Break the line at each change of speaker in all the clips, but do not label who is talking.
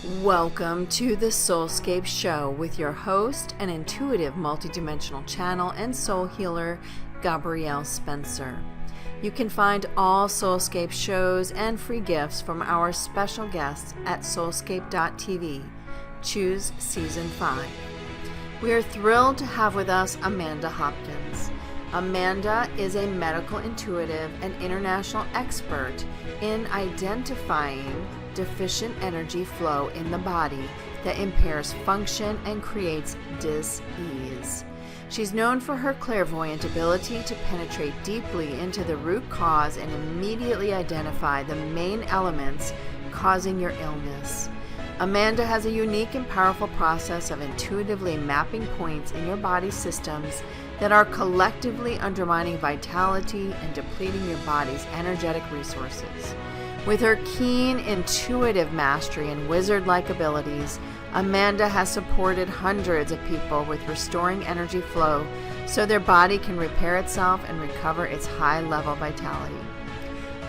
Welcome to the Soulscape Show with your host and intuitive multidimensional channel and soul healer, Gabrielle Spencer. You can find all Soulscape shows and free gifts from our special guests at soulscape.tv. Choose Season 5. We are thrilled to have with us Amanda Hopkins. Amanda is a medical intuitive and international expert in identifying deficient energy flow in the body that impairs function and creates dis-ease. She's known for her clairvoyant ability to penetrate deeply into the root cause and immediately identify the main elements causing your illness. Amanda has a unique and powerful process of intuitively mapping points in your body systems that are collectively undermining vitality and depleting your body's energetic resources. With her keen intuitive mastery and wizard-like abilities, Amanda has supported hundreds of people with restoring energy flow so their body can repair itself and recover its high-level vitality.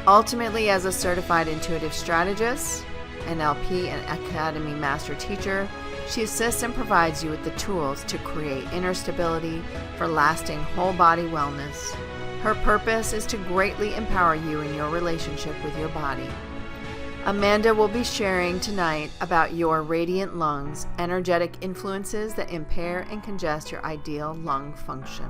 Ultimately, as a certified intuitive strategist, NLP and Academy Master Teacher, she assists and provides you with the tools to create inner stability for lasting whole body wellness. Her purpose is to greatly empower you in your relationship with your body. Amanda will be sharing tonight about your radiant lungs, energetic influences that impair and congest your ideal lung function.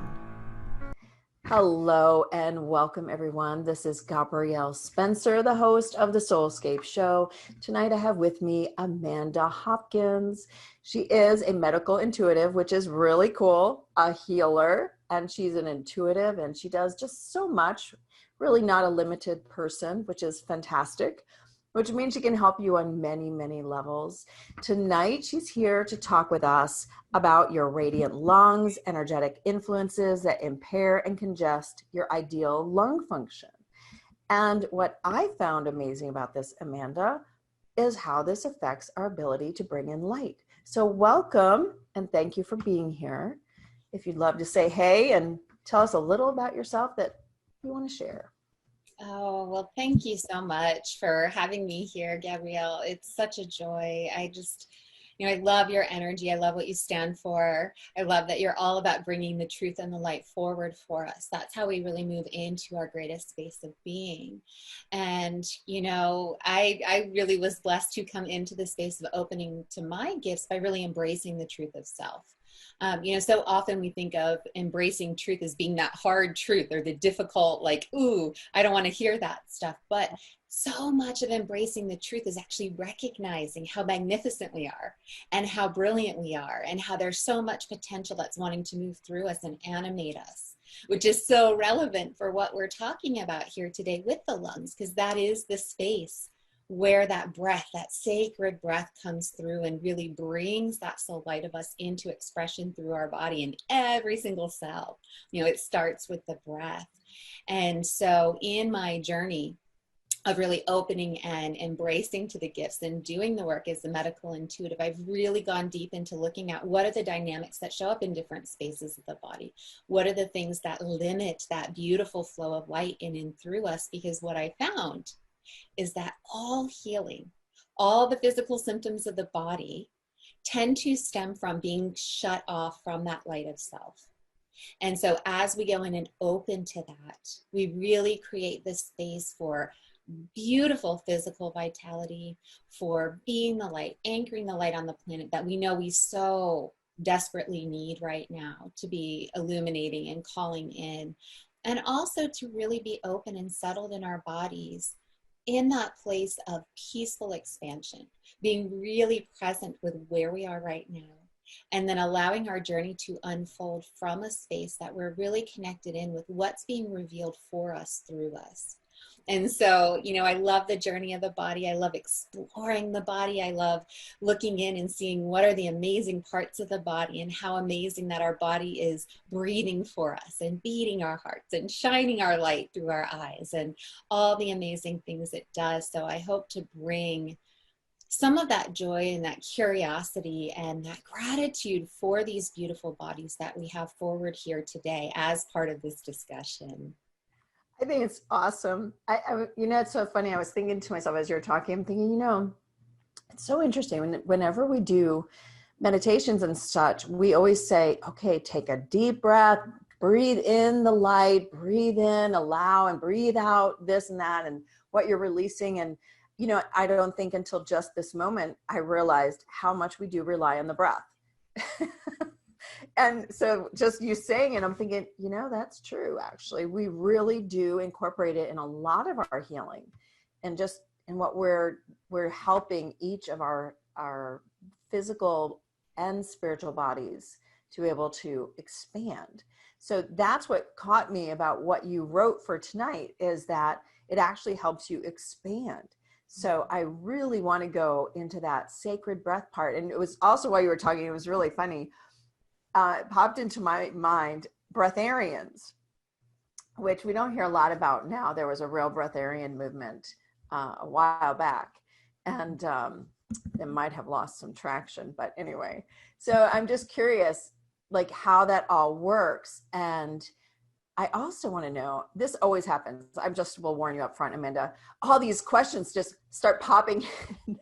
Hello and welcome everyone. This is Gabrielle Spencer, the host of the Soulscape Show. Tonight I have with me Amanda Hopkins. She is a medical intuitive, which is really cool, a healer, and she's an intuitive and she does just so much, really not a limited person, which is fantastic, which means she can help you on many, many levels. Tonight, she's here to talk with us about your radiant lungs, energetic influences that impair and congest your ideal lung function. And what I found amazing about this, Amanda, is how this affects our ability to bring in light. So welcome and thank you for being here. If you'd love to say hey and tell us a little about yourself that you want to share.
Oh, well, thank you so much for having me here, Gabrielle. It's such a joy. I love your energy. I love what you stand for. I love that you're all about bringing the truth and the light forward for us. That's how we really move into our greatest space of being. And, I really was blessed to come into the space of opening to my gifts by really embracing the truth of self. So often we think of embracing truth as being that hard truth or the difficult, like, ooh, I don't want to hear that stuff. But so much of embracing the truth is actually recognizing how magnificent we are and how brilliant we are and how there's so much potential that's wanting to move through us and animate us, which is so relevant for what we're talking about here today with the lungs, because that is the space where that breath, that sacred breath comes through and really brings that soul light of us into expression through our body in every single cell. It starts with the breath. And so in my journey of really opening and embracing to the gifts and doing the work as a medical intuitive, I've really gone deep into looking at what are the dynamics that show up in different spaces of the body. What are the things that limit that beautiful flow of light in and through us? Because what I found is that all healing, all the physical symptoms of the body tend to stem from being shut off from that light of self. And so as we go in and open to that, we really create this space for beautiful physical vitality, for being the light, anchoring the light on the planet that we know we so desperately need right now to be illuminating and calling in, and also to really be open and settled in our bodies in that place of peaceful expansion, being really present with where we are right now, and then allowing our journey to unfold from a space that we're really connected in with what's being revealed for us through us. And so, I love the journey of the body. I love exploring the body. I love looking in and seeing what are the amazing parts of the body and how amazing that our body is breathing for us and beating our hearts and shining our light through our eyes and all the amazing things it does. So I hope to bring some of that joy and that curiosity and that gratitude for these beautiful bodies that we have forward here today as part of this discussion.
I think it's awesome. It's so funny. I was thinking to myself as you were talking, I'm thinking, It's so interesting. Whenever we do meditations and such, we always say, okay, take a deep breath, breathe in the light, breathe in, allow, and breathe out this and that, and what you're releasing. And, I don't think until just this moment, I realized how much we do rely on the breath. And so just you saying it, I'm thinking, that's true. Actually, we really do incorporate it in a lot of our healing, and just in what we're helping each of our physical and spiritual bodies to be able to expand. So that's what caught me about what you wrote for tonight, is that it actually helps you expand. So I really want to go into that sacred breath part. And it was also, while you were talking, it was really funny. It popped into my mind, breatharians, which we don't hear a lot about now. There was a real breatharian movement a while back, and it might have lost some traction, but anyway. So I'm just curious, like, how that all works. And I also want to know, this always happens. I just will warn you up front, Amanda, all these questions just start popping in.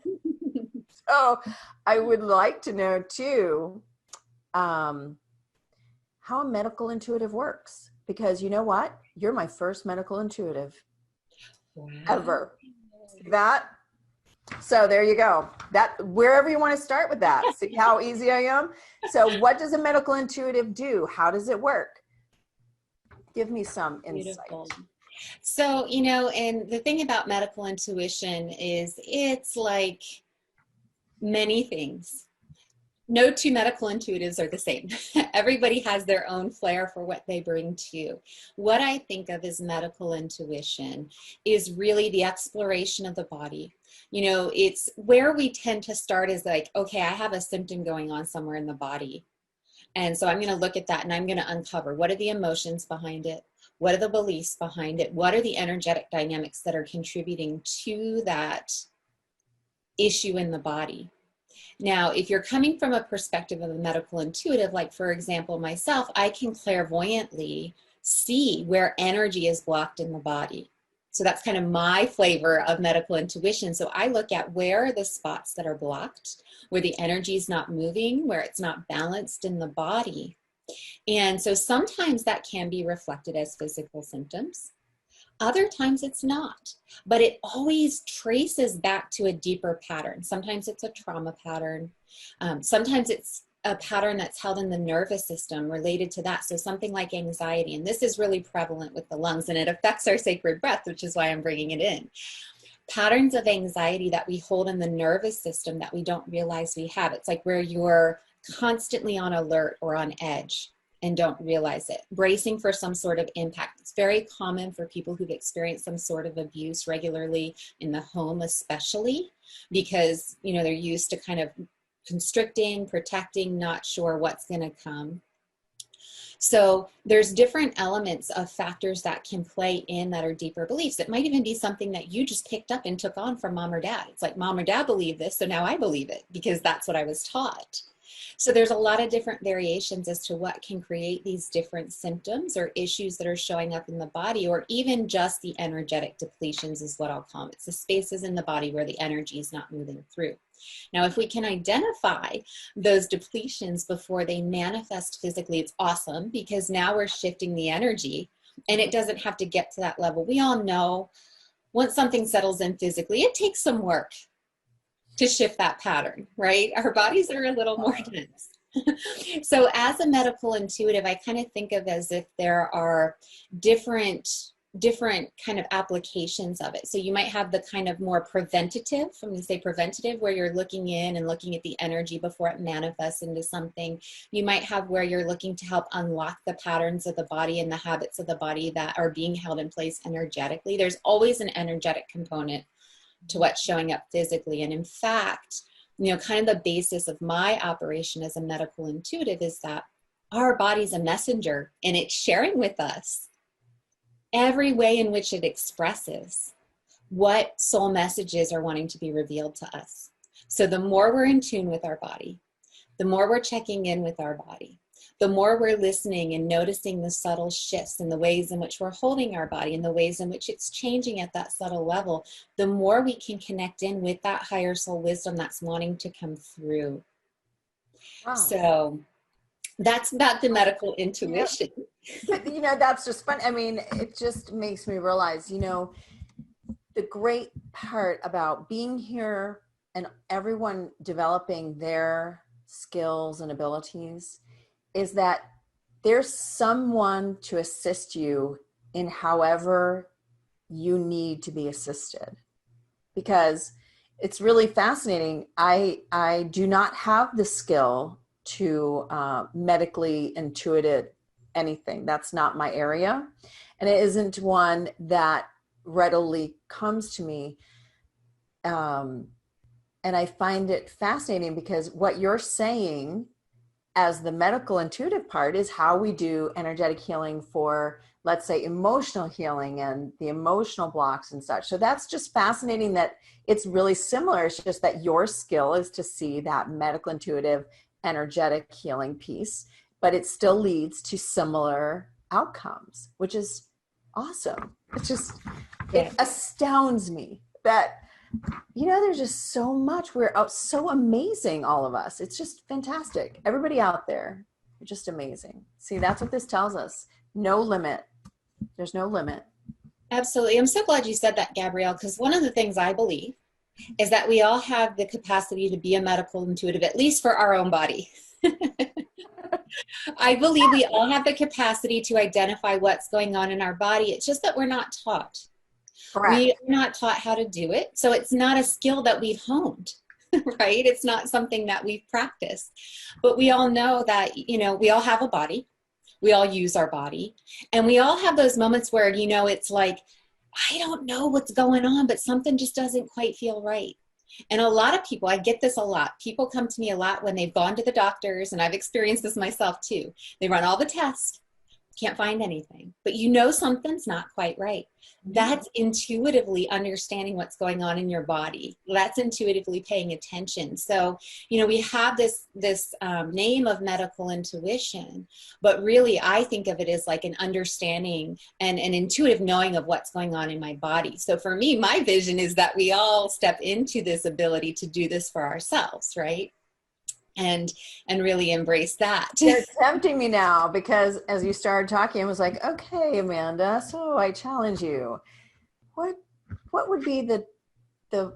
So I would like to know too, how a medical intuitive works, because you know what? You're my first medical intuitive ever. So there you go. That, wherever you want to start with that, see how easy I am. So what does a medical intuitive do? How does it work? Give me some insight.
Beautiful. So, and the thing about medical intuition is it's like many things. No two medical intuitives are the same. Everybody has their own flair for what they bring to you. What I think of as medical intuition is really the exploration of the body. It's where we tend to start is like, okay, I have a symptom going on somewhere in the body. And so I'm going to look at that and I'm going to uncover, what are the emotions behind it? What are the beliefs behind it? What are the energetic dynamics that are contributing to that issue in the body? Now, if you're coming from a perspective of a medical intuitive, like for example, myself, I can clairvoyantly see where energy is blocked in the body. So that's kind of my flavor of medical intuition. So I look at where are the spots that are blocked, where the energy is not moving, where it's not balanced in the body. And so sometimes that can be reflected as physical symptoms. Other times it's not, but it always traces back to a deeper pattern. Sometimes it's a trauma pattern. Sometimes it's a pattern that's held in the nervous system related to that. So something like anxiety, and this is really prevalent with the lungs, and it affects our sacred breath, which is why I'm bringing it in. Patterns of anxiety that we hold in the nervous system that we don't realize we have. It's like where you're constantly on alert or on edge and don't realize it, bracing for some sort of impact. It's very common for people who've experienced some sort of abuse regularly in the home, especially because, they're used to kind of constricting, protecting, not sure what's going to come. So there's different elements of factors that can play in that are deeper beliefs. It might even be something that you just picked up and took on from mom or dad. It's like mom or dad believe this, so now I believe it because that's what I was taught. So there's a lot of different variations as to what can create these different symptoms or issues that are showing up in the body, or even just the energetic depletions is what I'll call them. It's the spaces in the body where the energy is not moving through. Now, if we can identify those depletions before they manifest physically, it's awesome, because now we're shifting the energy and it doesn't have to get to that level. We all know once something settles in physically, it takes some work to shift that pattern, right? Our bodies are a little more dense. So as a medical intuitive, I kind of think of as if there are different kind of applications of it. So you might have the kind of more preventative, when we say preventative, where you're looking in and looking at the energy before it manifests into something. You might have where you're looking to help unlock the patterns of the body and the habits of the body that are being held in place energetically. There's always an energetic component to what's showing up physically. And in fact, kind of the basis of my operation as a medical intuitive is that our body's a messenger and it's sharing with us every way in which it expresses what soul messages are wanting to be revealed to us. So the more we're in tune with our body, the more we're checking in with our body, the more we're listening and noticing the subtle shifts and the ways in which we're holding our body and the ways in which it's changing at that subtle level, the more we can connect in with that higher soul wisdom that's wanting to come through.
Wow.
So that's about the medical intuition.
But, that's just fun. I mean, it just makes me realize, the great part about being here and everyone developing their skills and abilities is that there's someone to assist you in however you need to be assisted. Because it's really fascinating. I do not have the skill to medically intuit anything. That's not my area. And it isn't one that readily comes to me. And I find it fascinating because what you're saying as the medical intuitive part is how we do energetic healing for, let's say, emotional healing and the emotional blocks and such. So that's just fascinating that it's really similar. It's just that your skill is to see that medical intuitive energetic healing piece, but it still leads to similar outcomes, which is awesome. It's just, it astounds me that, there's just so much. We're so amazing, all of us. It's just fantastic. Everybody out there, you're just amazing. See, that's what this tells us. No limit. There's no limit.
Absolutely. I'm so glad you said that, Gabrielle, because one of the things I believe is that we all have the capacity to be a medical intuitive, at least for our own body. I believe we all have the capacity to identify what's going on in our body. It's just that we're not taught.
Correct.
We are not taught how to do it. So it's not a skill that we've honed, right? It's not something that we've practiced. But we all know that, we all have a body. We all use our body. And we all have those moments where, it's like, I don't know what's going on, but something just doesn't quite feel right. And a lot of people, I get this a lot. People come to me a lot when they've gone to the doctors, and I've experienced this myself too. They run all the tests, can't find anything, but something's not quite right. That's intuitively understanding what's going on in your body. That's intuitively paying attention. So, we have this name of medical intuition, but really I think of it as like an understanding and an intuitive knowing of what's going on in my body. So for me, my vision is that we all step into this ability to do this for ourselves, right? And really embrace that.
You're tempting me now, because as you started talking, I was like, okay, Amanda, so I challenge you. What would be the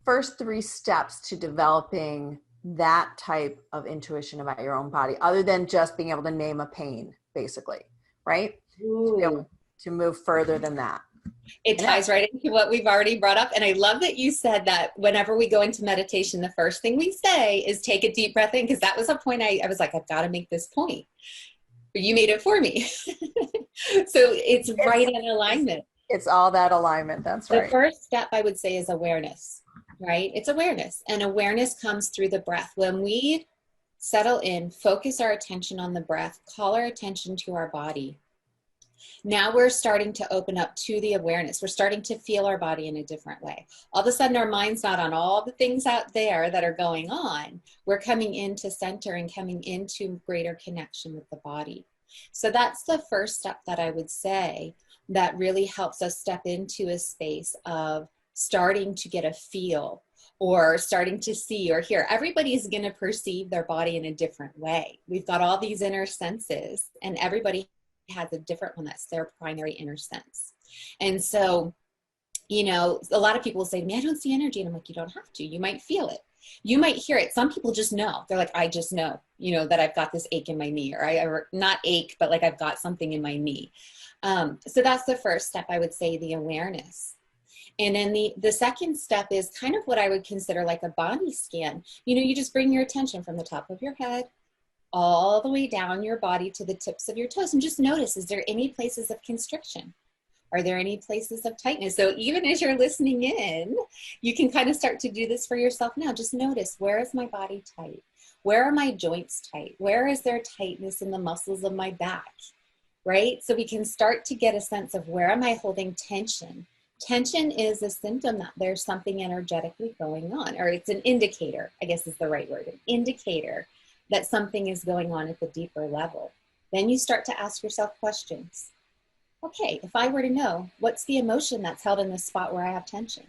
first 3 steps to developing that type of intuition about your own body, other than just being able to name a pain, basically, right? To be able to move further than that.
It ties right into what we've already brought up. And I love that you said that whenever we go into meditation, the first thing we say is take a deep breath in, because that was a point I was like, I've got to make this point. But you made it for me. So it's right in alignment.
It's all that alignment. That's right.
The first step I would say is awareness, right? It's awareness. And awareness comes through the breath. When we settle in, focus our attention on the breath, call our attention to our body. Now we're starting to open up to the awareness. We're starting to feel our body in a different way. All of a sudden, our mind's not on all the things out there that are going on. We're coming into center and coming into greater connection with the body. So that's the first step that I would say that really helps us step into a space of starting to get a feel or starting to see or hear. Everybody's going to perceive their body in a different way. We've got all these inner senses, and everybody has a different one that's their primary inner sense. And so, a lot of people say to me, I don't see energy. And I'm like, you don't have to. You might feel it. You might hear it. Some people just know. They're like, I just know, that I've got this ache in my knee, or not ache, but like I've got something in my knee. So that's the first step, I would say, the awareness. And then the second step is kind of what I would consider like a body scan. You just bring your attention from the top of your head all the way down your body to the tips of your toes, and just notice, is there any places of constriction? Are there any places of tightness? So even as you're listening in, you can kind of start to do this for yourself now. Just notice, where is my body tight? Where are my joints tight? Where is there tightness in the muscles of my back? Right? So we can start to get a sense of, where am I holding tension? Tension is a symptom that there's something energetically going on, or it's an indicator, I guess is the right word, an indicator that something is going on at the deeper level. Then you start to ask yourself questions. Okay, if I were to know, what's the emotion that's held in this spot where I have tension?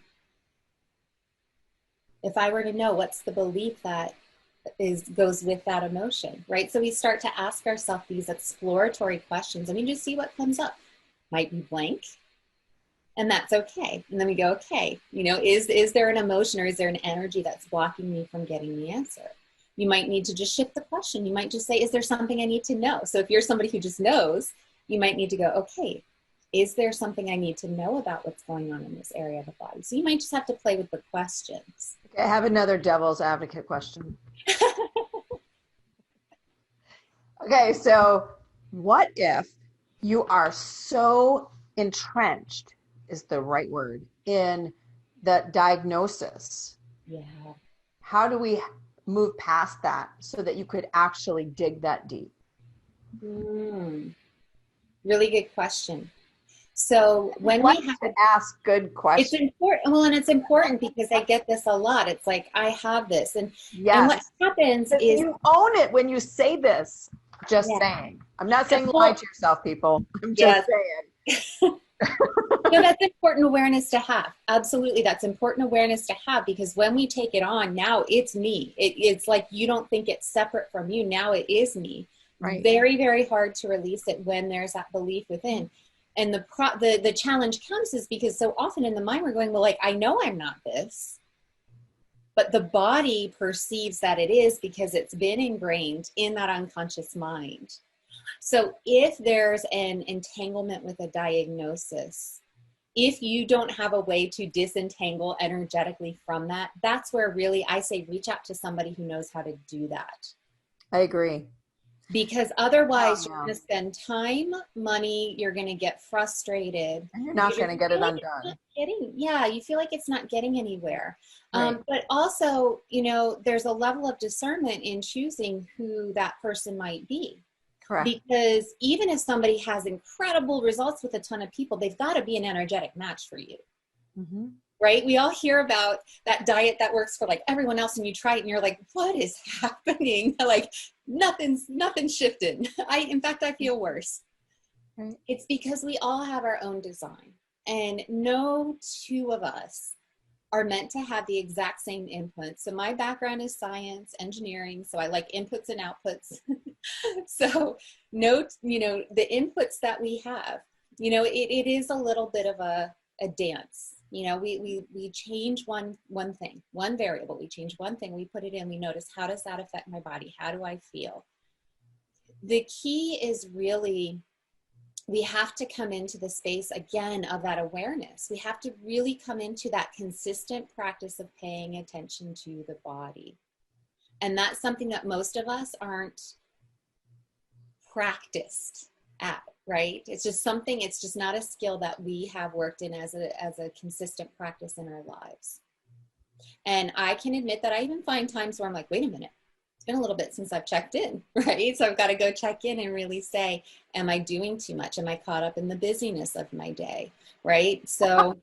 If I were to know, what's the belief that goes with that emotion, right? So we start to ask ourselves these exploratory questions and we just see what comes up. Might be blank, and that's okay. And then we go, okay, you know, is there an emotion or is there an energy that's blocking me from getting the answer? You might need to just shift the question. You might just say, is there something I need to know? So if you're somebody who just knows, you might need to go, okay, is there something I need to know about what's going on in this area of the body? So you might just have to play with the questions.
I have another devil's advocate question. Okay, so what if you are so entrenched, is the right word, in the diagnosis?
Yeah.
How do we move past that so that you could actually dig that deep?
Really good question. So when
we
have
to ask good questions,
it's important. Well, and it's important because I get this a lot. It's like, I have this, and
yes.
And what happens is
you own it when you say this. Just saying. I'm not saying lie to yourself, people. I'm just saying.
No, that's important awareness to have. Absolutely, that's important awareness to have, because when we take it on, now it's me. It's like you don't think it's separate from you. Now it is me. Right. Very, very hard to release it when there's that belief within. And the challenge comes is because so often in the mind we're going, well, like, I know I'm not this, but the body perceives that it is because it's been ingrained in that unconscious mind. So if there's an entanglement with a diagnosis, if you don't have a way to disentangle energetically from that, that's where really I say reach out to somebody who knows how to do that. I agree. Because otherwise you're going to spend time, money, you're going to get frustrated.
And you're not going to get it undone.
You feel like it's not getting anywhere. Right. But also, you know, there's a level of discernment in choosing who that person might be. Correct. Because even if somebody has incredible results with a ton of people, they've got to be an energetic match for you. Mm-hmm. Right? We all hear about that diet that works for like everyone else, and you try it and you're like, what is happening? Like nothing's shifted. In fact, I feel worse. Right. It's because we all have our own design, and no two of us are meant to have the exact same inputs. So my background is science, engineering. So I like inputs and outputs. So note, you know, the inputs that we have, you know, it is a little bit of a dance. You know, we change one thing, one variable, we change one thing, we put it in, we notice, how does that affect my body? How do I feel? The key is really, we have to come into the space again of that awareness. We have to really come into that consistent practice of paying attention to the body. And that's something that most of us aren't practiced at, right? It's just something, it's just not a skill that we have worked in as a consistent practice in our lives. And I can admit that I even find times where I'm like, wait a minute, it's been a little bit since I've checked in, right? So I've got to go check in and really say, am I doing too much? Am I caught up in the busyness of my day, right? So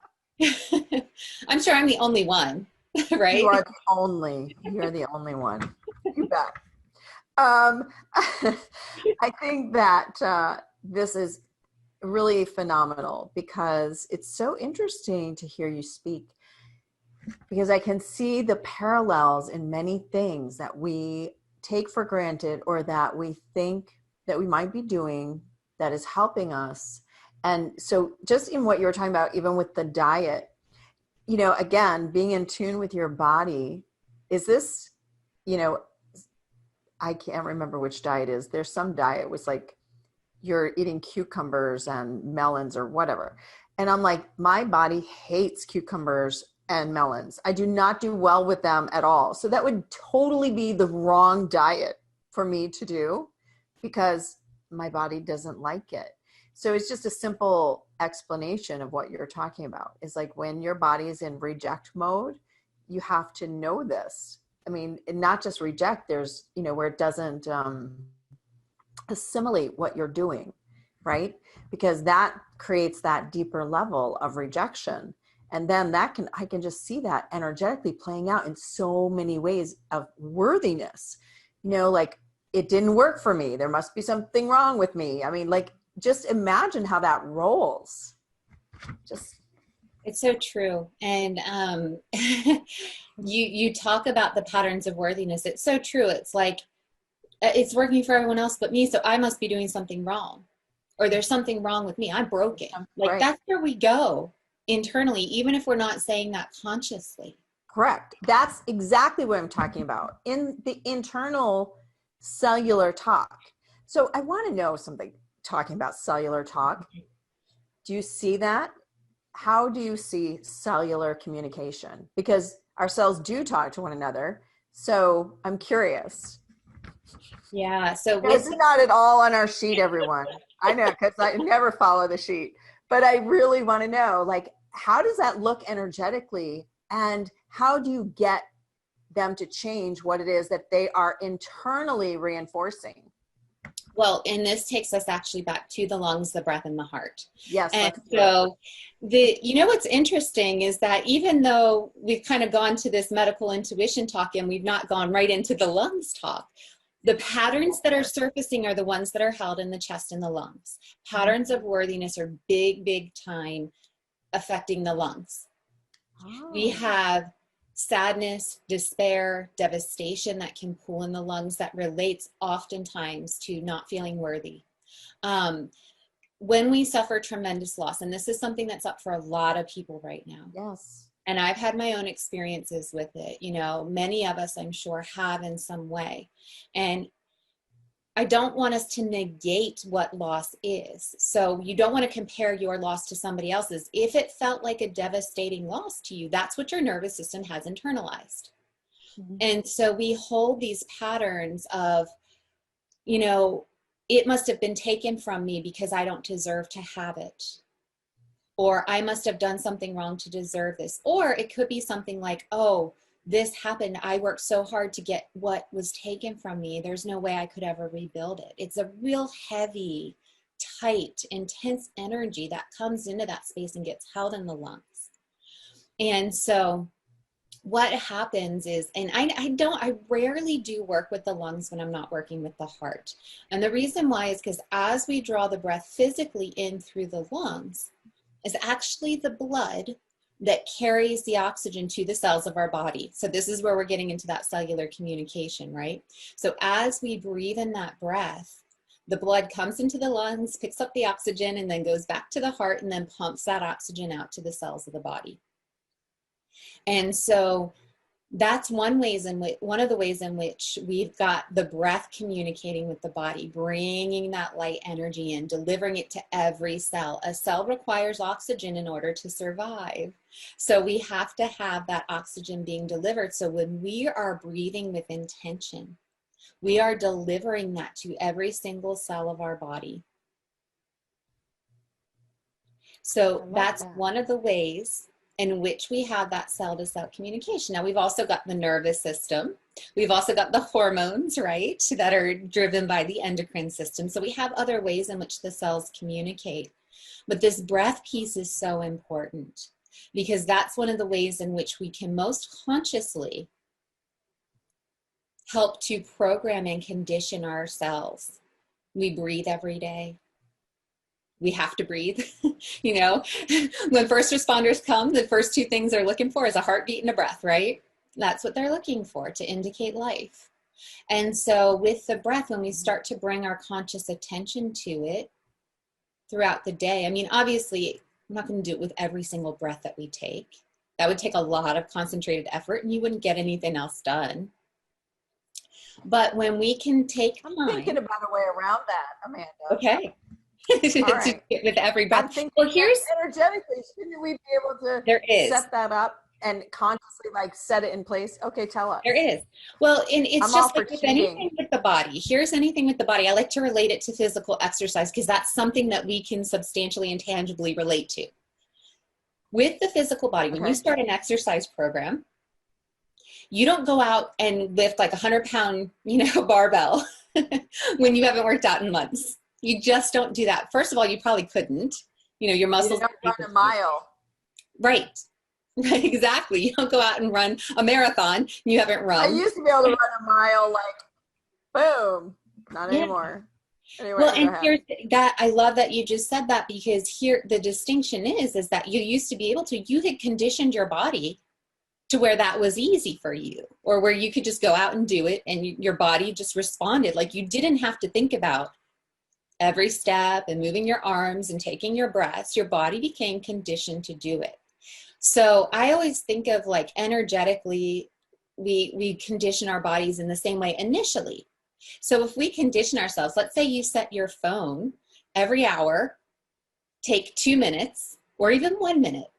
I'm sure I'm the only one, right?
You are the only one. You bet. I think that this is really phenomenal because it's so interesting to hear you speak, because I can see the parallels in many things that we take for granted or that we think that we might be doing that is helping us. And so just in what you were talking about, even with the diet, you know, again, being in tune with your body, is this, you know, I can't remember which diet is. There's some diet was like you're eating cucumbers and melons or whatever. And I'm like, my body hates cucumbers and melons. I do not do well with them at all. So that would totally be the wrong diet for me to do because my body doesn't like it. So it's just a simple explanation of what you're talking about. It's like when your body is in reject mode, you have to know this. I mean, not just reject, there's, you know, where it doesn't assimilate what you're doing, right? Because that creates that deeper level of rejection. And then I can just see that energetically playing out in so many ways of worthiness. You know, like it didn't work for me. There must be something wrong with me. I mean, like, just imagine how that rolls.
It's so true. And you talk about the patterns of worthiness. It's so true. It's like, it's working for everyone else but me, so I must be doing something wrong. Or there's something wrong with me. I'm broken. Like,
right.
That's where we go internally, even if we're not saying that consciously.
Correct. That's exactly what I'm talking about in the internal cellular talk. So I want to know something, talking about cellular talk. Do you see that? How do you see cellular communication? Because our cells do talk to one another. So I'm curious.
Yeah. So
it's not at all on our sheet, everyone. I know, because I never follow the sheet, but I really want to know, like, how does that look energetically, and how do you get them to change what it is that they are internally reinforcing?
Well, and this takes us actually back to the lungs, the breath, and the heart.
Yes.
And so what's interesting is that even though we've kind of gone to this medical intuition talk and we've not gone right into the lungs talk, the patterns that are surfacing are the ones that are held in the chest and the lungs. Patterns of worthiness are big, big time affecting the lungs. Oh. We have sadness, despair, devastation that can pull in the lungs that relates oftentimes to not feeling worthy. When we suffer tremendous loss, and this is something that's up for a lot of people right now.
Yes.
And I've had my own experiences with it. You know, many of us, I'm sure, have in some way. And I don't want us to negate what loss is. So you don't want to compare your loss to somebody else's. If it felt like a devastating loss to you, that's what your nervous system has internalized. Mm-hmm. And so we hold these patterns of, you know, it must have been taken from me because I don't deserve to have it. Or I must have done something wrong to deserve this. Or it could be something like, oh, this happened. I worked so hard to get what was taken from me. There's no way I could ever rebuild it. It's a real heavy, tight, intense energy that comes into that space and gets held in the lungs. And so what happens is, and I rarely do work with the lungs when I'm not working with the heart. And the reason why is because as we draw the breath physically in through the lungs, is actually the blood that carries the oxygen to the cells of our body. So this is where we're getting into that cellular communication, right? So as we breathe in that breath, the blood comes into the lungs, picks up the oxygen, and then goes back to the heart and then pumps that oxygen out to the cells of the body. And so that's one of the ways in which we've got the breath communicating with the body, bringing that light energy in, delivering it to every cell. A cell requires oxygen in order to survive. So we have to have that oxygen being delivered. So when we are breathing with intention, we are delivering that to every single cell of our body. So that's one of the ways in which we have that cell-to-cell communication. Now, we've also got the nervous system. We've also got the hormones, right, that are driven by the endocrine system. So we have other ways in which the cells communicate. But this breath piece is so important because that's one of the ways in which we can most consciously help to program and condition ourselves. We breathe every day. We have to breathe. You know, when first responders come, the first two things they're looking for is a heartbeat and a breath, right? That's what they're looking for to indicate life. And so with the breath, when we start to bring our conscious attention to it throughout the day, I mean, obviously, I'm not going to do it with every single breath that we take. That would take a lot of concentrated effort and you wouldn't get anything else done. But when we can take time.
I'm thinking about a way around that, Amanda.
Okay.
Right.
With every breath.
I'm thinking,
well, here's
energetically, shouldn't we be able to set that up and consciously like set it in place? Okay, tell us.
There is. Well, and it's just like with anything with the body. Here's anything with the body. I like to relate it to physical exercise because that's something that we can substantially and tangibly relate to. With the physical body, when you start an exercise program, you don't go out and lift like 100-pound, barbell when you haven't worked out in months. You just don't do that. First of all, you probably couldn't. Your muscles.
You don't run a mile.
Right. Right. Exactly. You don't go out and run a marathon. You haven't run.
I used to be able to run a mile like, boom. not
Yeah.
anymore. Anyway,
Well,
go
and
ahead.
here's that, I love that you just said that, because here the distinction is that you used to be able to, you had conditioned your body to where that was easy for you, or where you could just go out and do it and your body just responded. Like you didn't have to think about every step and moving your arms and taking your breaths. Your body became conditioned to do it. So I always think of like energetically, we condition our bodies in the same way initially. So if we condition ourselves, let's say you set your phone every hour, take 2 minutes or even 1 minute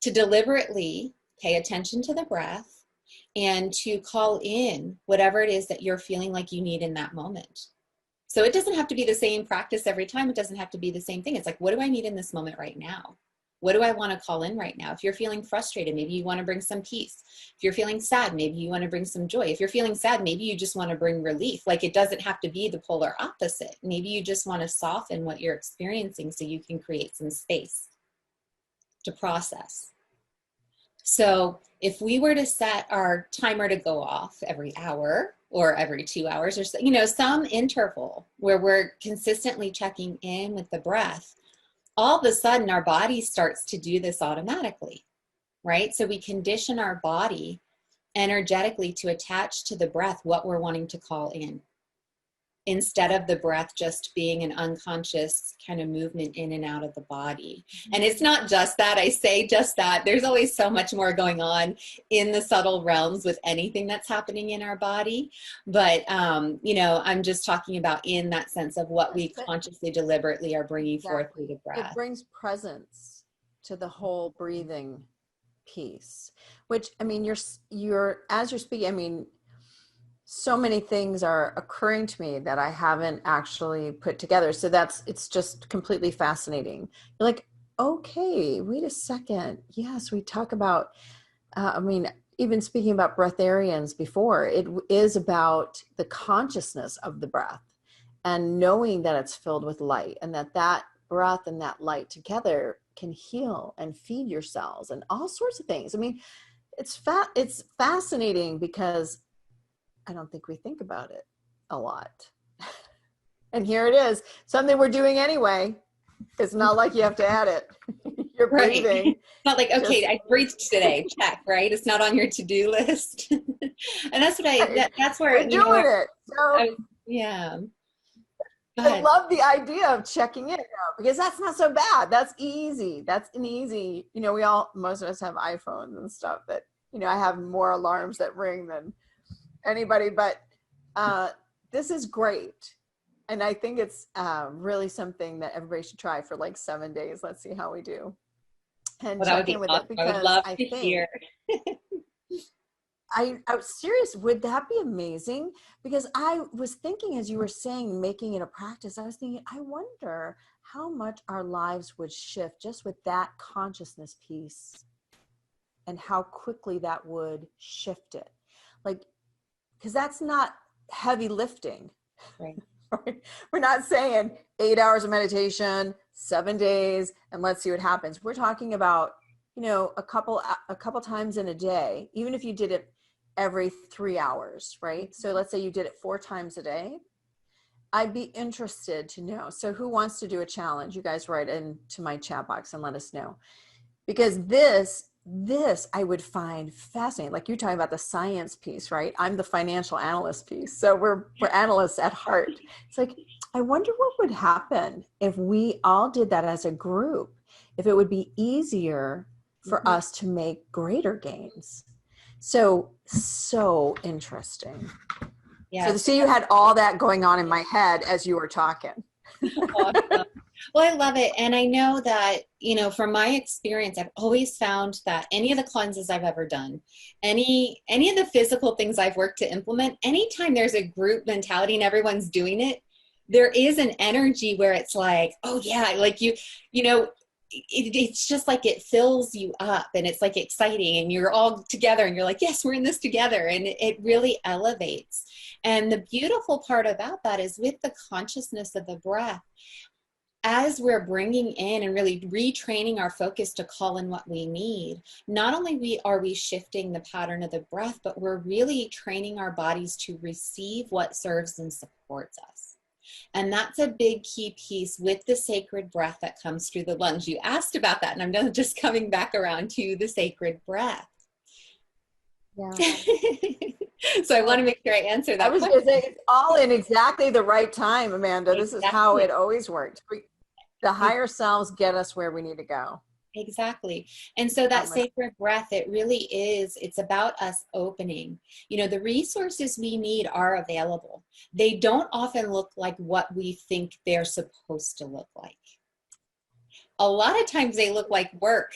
to deliberately pay attention to the breath and to call in whatever it is that you're feeling like you need in that moment. So it doesn't have to be the same practice every time. It doesn't have to be the same thing. It's like, what do I need in this moment right now? What do I want to call in right now? If you're feeling frustrated, maybe you want to bring some peace. If you're feeling sad, maybe you want to bring some joy. If you're feeling sad, maybe you just want to bring relief. Like it doesn't have to be the polar opposite. Maybe you just want to soften what you're experiencing so you can create some space to process. So if we were to set our timer to go off every hour or every 2 hours, or you know, some interval where we're consistently checking in with the breath, all of a sudden our body starts to do this automatically, right? So we condition our body energetically to attach to the breath what we're wanting to call in, instead of the breath just being an unconscious kind of movement in and out of the body. And it's not just that, I say just that, there's always so much more going on in the subtle realms with anything that's happening in our body. But, you know, I'm just talking about in that sense of what we consciously, deliberately are bringing forth through the breath.
It brings presence to the whole breathing piece, which, I mean, you're as you're speaking, I mean, so many things are occurring to me that I haven't actually put together. So it's just completely fascinating. You're like, okay, wait a second. Yes, we talk about, I mean, even speaking about breatharians before, it is about the consciousness of the breath and knowing that it's filled with light, and that breath and that light together can heal and feed your cells and all sorts of things. I mean, it's fascinating because I don't think we think about it a lot. And here it is, something we're doing anyway. It's not like you have to add it. You're breathing.
Right. It's not like, okay, I breathed today, check, right? It's not on your to-do list. And that's what that's where,
we're doing it. So
yeah.
I love the idea of checking in because that's not so bad. That's easy. That's an easy, you know, most of us have iPhones and stuff that, you know, I have more alarms that ring than anybody, but this is great. And I think it's really something that everybody should try for like 7 days. Let's see how we do. And check in with it, because
I would love to hear.
I was serious. Would that be amazing? Because I was thinking, as you were saying, making it a practice, I was thinking, I wonder how much our lives would shift just with that consciousness piece and how quickly that would shift it. Like, because that's not heavy lifting.
Right.
We're not saying 8 hours of meditation, 7 days, and let's see what happens. We're talking about, you know, a couple times in a day, even if you did it every 3 hours, right? So let's say you did it 4 times a day. I'd be interested to know. So who wants to do a challenge? You guys write into my chat box and let us know. Because this I would find fascinating. Like you're talking about the science piece, right? I'm the financial analyst piece. So we're analysts at heart. It's like, I wonder what would happen if we all did that as a group, if it would be easier for us to make greater gains. So interesting. Yeah. So to see you had all that going on in my head as you were talking.
Awesome. Well, I love it. And I know that, you know, from my experience, I've always found that any of the cleanses I've ever done, any of the physical things I've worked to implement, anytime there's a group mentality and everyone's doing it, there is an energy where it's like, oh yeah, like you know, it's just like it fills you up and it's like exciting and you're all together and you're like, yes, we're in this together. And it really elevates. And the beautiful part about that is with the consciousness of the breath, as we're bringing in and really retraining our focus to call in what we need, not only are we shifting the pattern of the breath, but we're really training our bodies to receive what serves and supports us. And that's a big key piece with the sacred breath that comes through the lungs. You asked about that, and I'm just coming back around to the sacred breath.
Yeah.
So I want to make sure I answer that.
I was going to say, it's all in exactly the right time, Amanda.
Exactly.
This is how it always works. The higher selves get us where we need to go.
Exactly. And so that sacred breath, it really is, it's about us opening. You know, the resources we need are available. They don't often look like what we think they're supposed to look like. A lot of times they look like work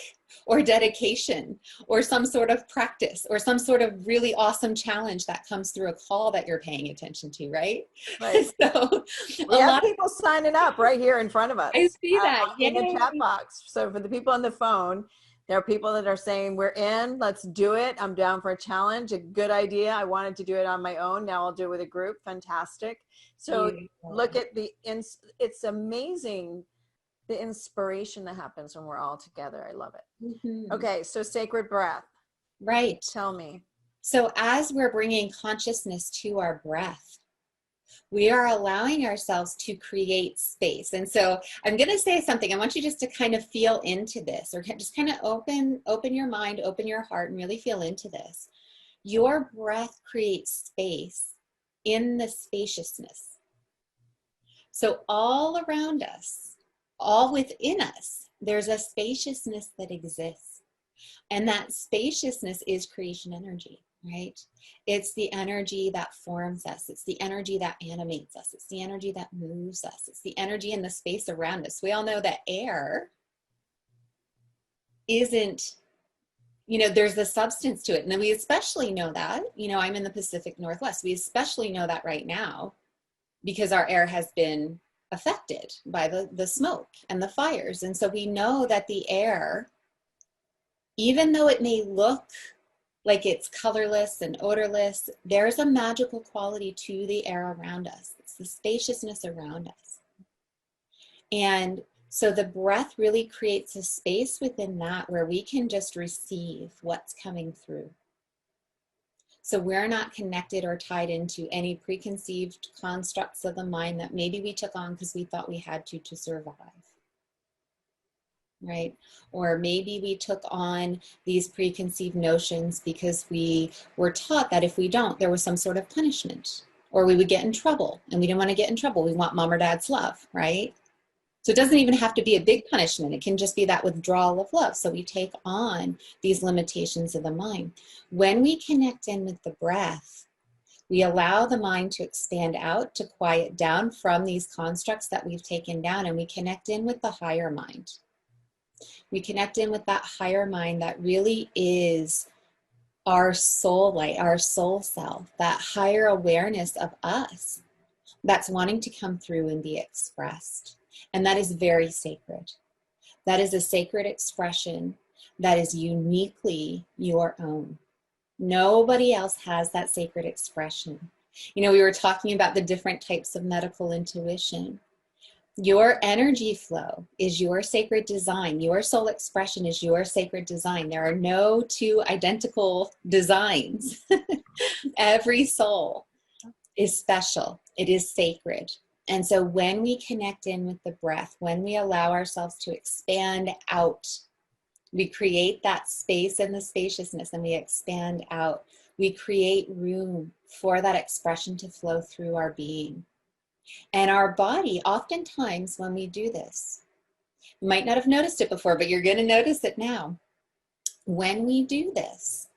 or dedication or some sort of practice or some sort of really awesome challenge that comes through a call that you're paying attention to, right?
Right.
So
we have people signing up right here in front of us.
I see that.
In the chat box. So for the people on the phone, there are people that are saying, we're in, let's do it. I'm down for a challenge, a good idea. I wanted to do it on my own. Now I'll do it with a group. Fantastic. So look at it's amazing, the inspiration that happens when we're all together. I love it. Mm-hmm. Okay, so sacred breath.
Right.
Tell me.
So as we're bringing consciousness to our breath, we are allowing ourselves to create space. And so I'm going to say something. I want you just to kind of feel into this, or just kind of open your mind, open your heart, and really feel into this. Your breath creates space in the spaciousness. So all around us, all within us, there's a spaciousness that exists. And that spaciousness is creation energy, right? It's the energy that forms us. It's the energy that animates us. It's the energy that moves us. It's the energy in the space around us. We all know that air isn't, you know, there's the substance to it. And then we especially know that, you know, I'm in the Pacific Northwest. We especially know that right now because our air has been affected by the smoke and the fires. And so we know that the air, even though it may look like it's colorless and odorless, there's a magical quality to the air around us. It's the spaciousness around us. And so the breath really creates a space within that where we can just receive what's coming through. So we're not connected or tied into any preconceived constructs of the mind that maybe we took on because we thought we had to survive. Right? Or maybe we took on these preconceived notions because we were taught that if we don't, there was some sort of punishment, or we would get in trouble, and we didn't want to get in trouble. We want mom or dad's love, right? So it doesn't even have to be a big punishment. It can just be that withdrawal of love. So we take on these limitations of the mind. When we connect in with the breath, we allow the mind to expand out, to quiet down from these constructs that we've taken down, and we connect in with the higher mind. We connect in with that higher mind that really is our soul light, our soul self, that higher awareness of us that's wanting to come through and be expressed. And that is very sacred. That is a sacred expression that is uniquely your own. Nobody else has that sacred expression. You know, we were talking about the different types of medical intuition. Your energy flow is your sacred design. Your soul expression is your sacred design. There are no two identical designs. Every soul is special. It is sacred. And so when we connect in with the breath, when we allow ourselves to expand out, we create that space and the spaciousness, and we expand out. We create room for that expression to flow through our being. And our body, oftentimes when we do this, you might not have noticed it before, but you're going to notice it now. When we do this,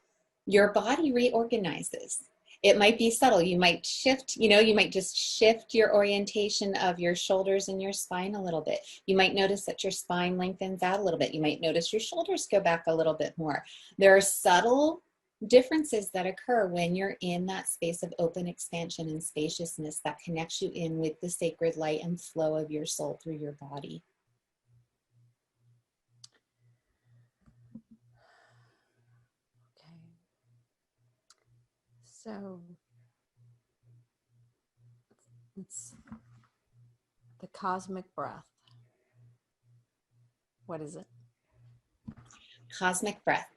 your body reorganizes. It might be subtle. You might shift, you might just shift your orientation of your shoulders and your spine a little bit. You might notice that your spine lengthens out a little bit. You might notice your shoulders go back a little bit more. There are subtle differences that occur when you're in that space of open expansion and spaciousness that connects you in with the sacred light and flow of your soul through your body.
Okay. So it's the cosmic breath. What is it?
Cosmic breath.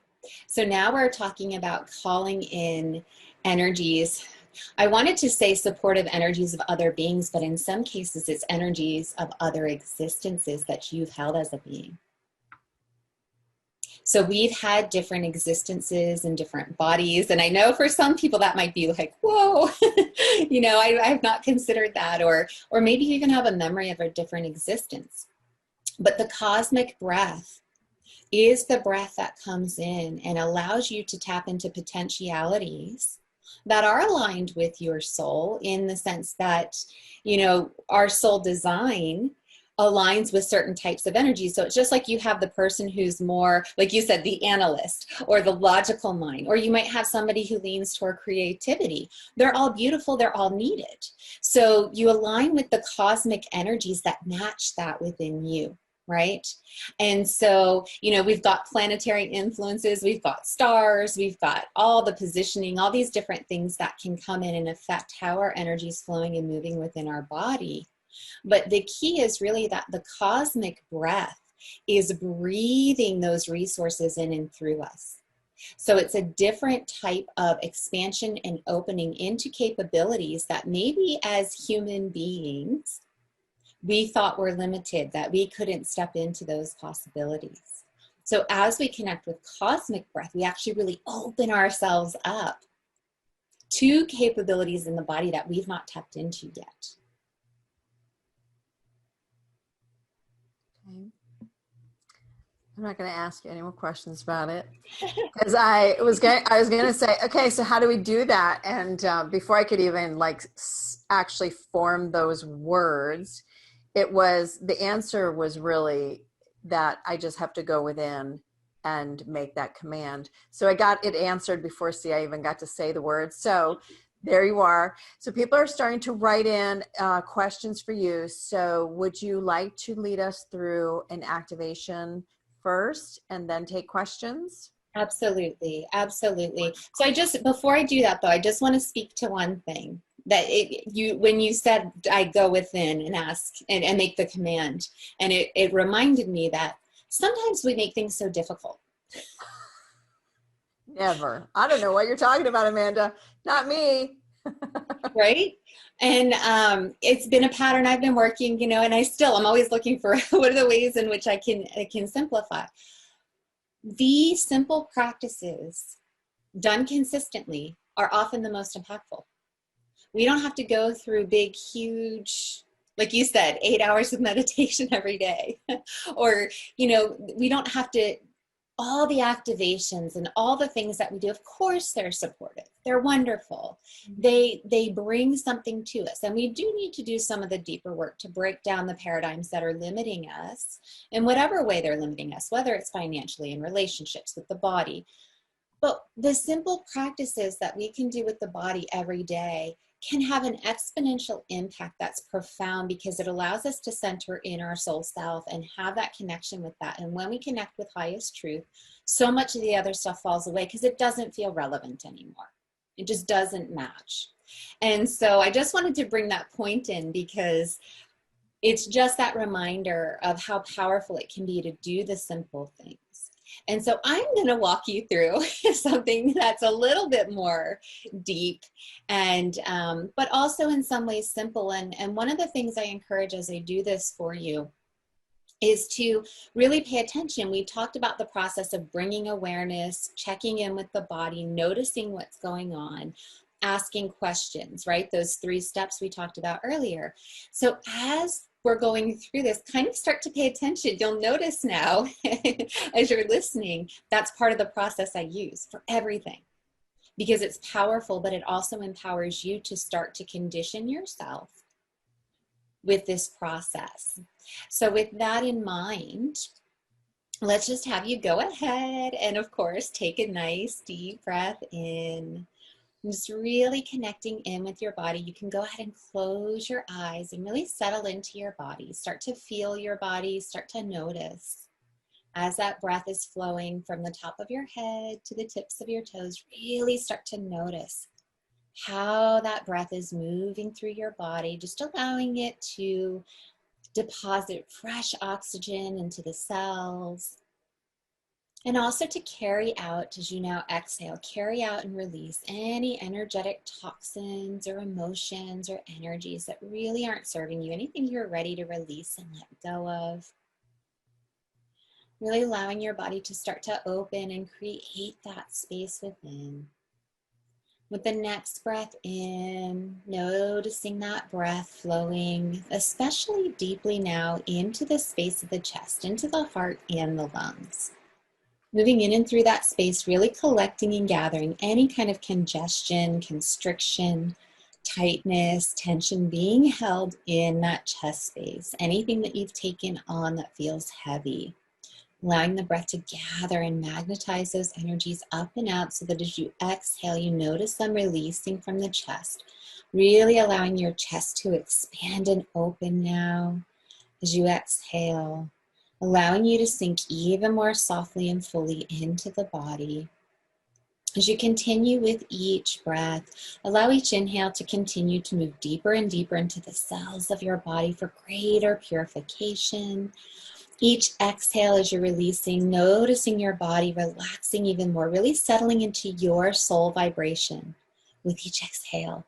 So now we're talking about calling in energies. I wanted to say supportive energies of other beings, but in some cases it's energies of other existences that you've held as a being. So we've had different existences and different bodies. And I know for some people that might be like, whoa, you know, I've not considered that. Or maybe you even have a memory of a different existence. But the cosmic breath is the breath that comes in and allows you to tap into potentialities that are aligned with your soul, in the sense that, you know, our soul design aligns with certain types of energy. So it's just like you have the person who's more, like you said, the analyst or the logical mind, or you might have somebody who leans toward creativity. They're all beautiful, they're all needed. So you align with the cosmic energies that match that within you, right? And so, you know, we've got planetary influences, we've got stars, we've got all the positioning, all these different things that can come in and affect how our energy is flowing and moving within our body. But the key is really that the cosmic breath is breathing those resources in and through us. So it's a different type of expansion and opening into capabilities that maybe as human beings, we thought were limited, that we couldn't step into those possibilities. So as we connect with cosmic breath, we actually really open ourselves up to capabilities in the body that we've not tapped into yet.
Okay. I'm not going to ask you any more questions about it, because I was going to say, okay, so how do we do that? And before I could even like actually form those words, the answer was really that I just have to go within and make that command. So I got it answered before, I even got to say the words. So there you are. So people are starting to write in questions for you. So would you like to lead us through an activation first and then take questions?
Absolutely, absolutely. So before I do that though, I just want to speak to one thing that when you said I go within and ask and make the command, and it reminded me that sometimes we make things so difficult.
Never. I don't know what you're talking about, Amanda. Not me.
Right? And it's been a pattern I've been working, you know, and I'm always looking for what are the ways in which I can simplify. These simple practices done consistently are often the most impactful. We don't have to go through big, huge, like you said, 8 hours of meditation every day. Or, you know, we don't have to, all the activations and all the things that we do, of course they're supportive. They're wonderful. They bring something to us. And we do need to do some of the deeper work to break down the paradigms that are limiting us in whatever way they're limiting us, whether it's financially, in relationships, with the body. But the simple practices that we can do with the body every day can have an exponential impact that's profound, because it allows us to center in our soul self and have that connection with that. And when we connect with highest truth, so much of the other stuff falls away because it doesn't feel relevant anymore. It just doesn't match. And so I just wanted to bring that point in, because it's just that reminder of how powerful it can be to do the simple things. And so I'm going to walk you through something that's a little bit more deep and, but also in some ways simple. And one of the things I encourage as I do this for you is to really pay attention. We talked about the process of bringing awareness, checking in with the body, noticing what's going on, asking questions, right? Those 3 steps we talked about earlier. So as we're going through this, kind of start to pay attention. You'll notice now as you're listening, that's part of the process I use for everything, because it's powerful, but it also empowers you to start to condition yourself with this process. So with that in mind, let's just have you go ahead and, of course, take a nice deep breath in. Just really connecting in with your body. You can go ahead and close your eyes and really settle into your body. Start to feel your body, start to notice as that breath is flowing from the top of your head to the tips of your toes. Really start to notice how that breath is moving through your body, just allowing it to deposit fresh oxygen into the cells, and also to carry out, as you now exhale, carry out and release any energetic toxins or emotions or energies that really aren't serving you, anything you're ready to release and let go of. Really allowing your body to start to open and create that space within. With the next breath in, noticing that breath flowing, especially deeply now into the space of the chest, into the heart and the lungs. Moving in and through that space, really collecting and gathering any kind of congestion, constriction, tightness, tension being held in that chest space. Anything that you've taken on that feels heavy. Allowing the breath to gather and magnetize those energies up and out so that as you exhale, you notice them releasing from the chest. Really allowing your chest to expand and open now as you exhale. Allowing you to sink even more softly and fully into the body. As you continue with each breath, allow each inhale to continue to move deeper and deeper into the cells of your body for greater purification. Each exhale as you're releasing, noticing your body relaxing even more, really settling into your soul vibration with each exhale.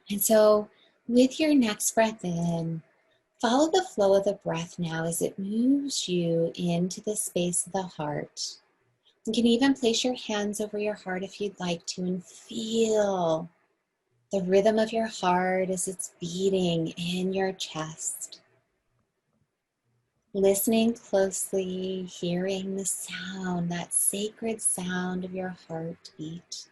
And so with your next breath in, follow the flow of the breath now as it moves you into the space of the heart. You can even place your hands over your heart if you'd like to and feel the rhythm of your heart as it's beating in your chest. Listening closely, hearing the sound, that sacred sound of your heartbeat.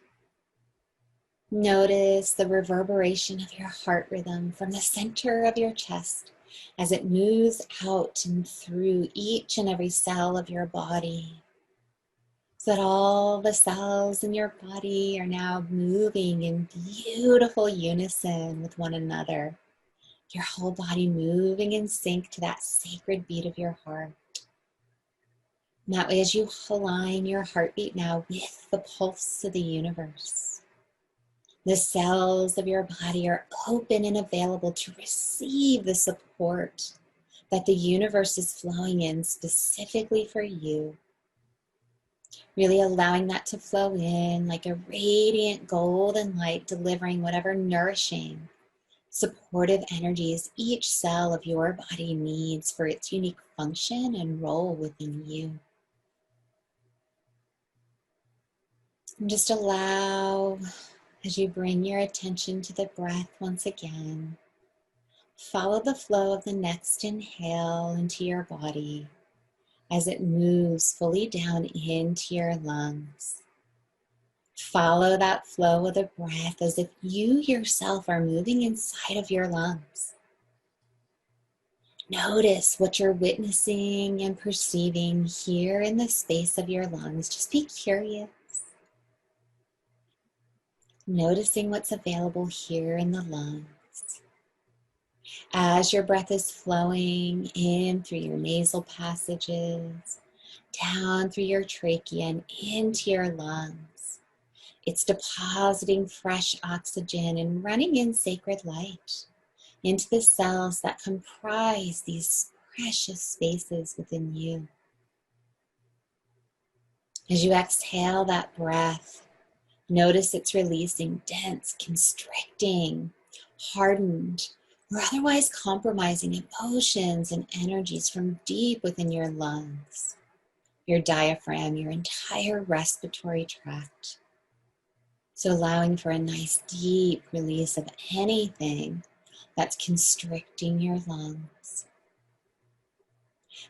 Notice the reverberation of your heart rhythm from the center of your chest as it moves out and through each and every cell of your body. So that all the cells in your body are now moving in beautiful unison with one another. Your whole body moving in sync to that sacred beat of your heart. And that way as you align your heartbeat now with the pulse of the universe, the cells of your body are open and available to receive the support that the universe is flowing in specifically for you. Really allowing that to flow in like a radiant golden light, delivering whatever nourishing, supportive energies each cell of your body needs for its unique function and role within you. And just allow, as you bring your attention to the breath once again, follow the flow of the next inhale into your body as it moves fully down into your lungs. Follow that flow of the breath as if you yourself are moving inside of your lungs. Notice what you're witnessing and perceiving here in the space of your lungs. Just be curious. Noticing what's available here in the lungs. As your breath is flowing in through your nasal passages, down through your trachea and into your lungs, it's depositing fresh oxygen and running in sacred light into the cells that comprise these precious spaces within you. As you exhale that breath, notice it's releasing dense, constricting, hardened, or otherwise compromising emotions and energies from deep within your lungs, your diaphragm, your entire respiratory tract. So allowing for a nice deep release of anything that's constricting your lungs.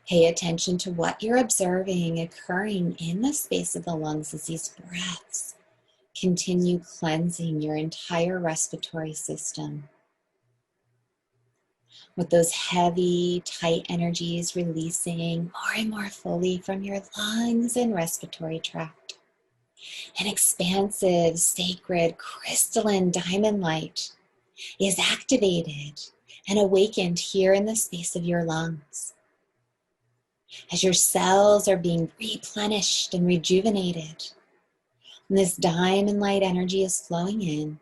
Pay attention to what you're observing occurring in the space of the lungs as these breaths continue cleansing your entire respiratory system. With those heavy, tight energies releasing more and more fully from your lungs and respiratory tract. An expansive, sacred, crystalline diamond light is activated and awakened here in the space of your lungs. As your cells are being replenished and rejuvenated, and this diamond light energy is flowing in,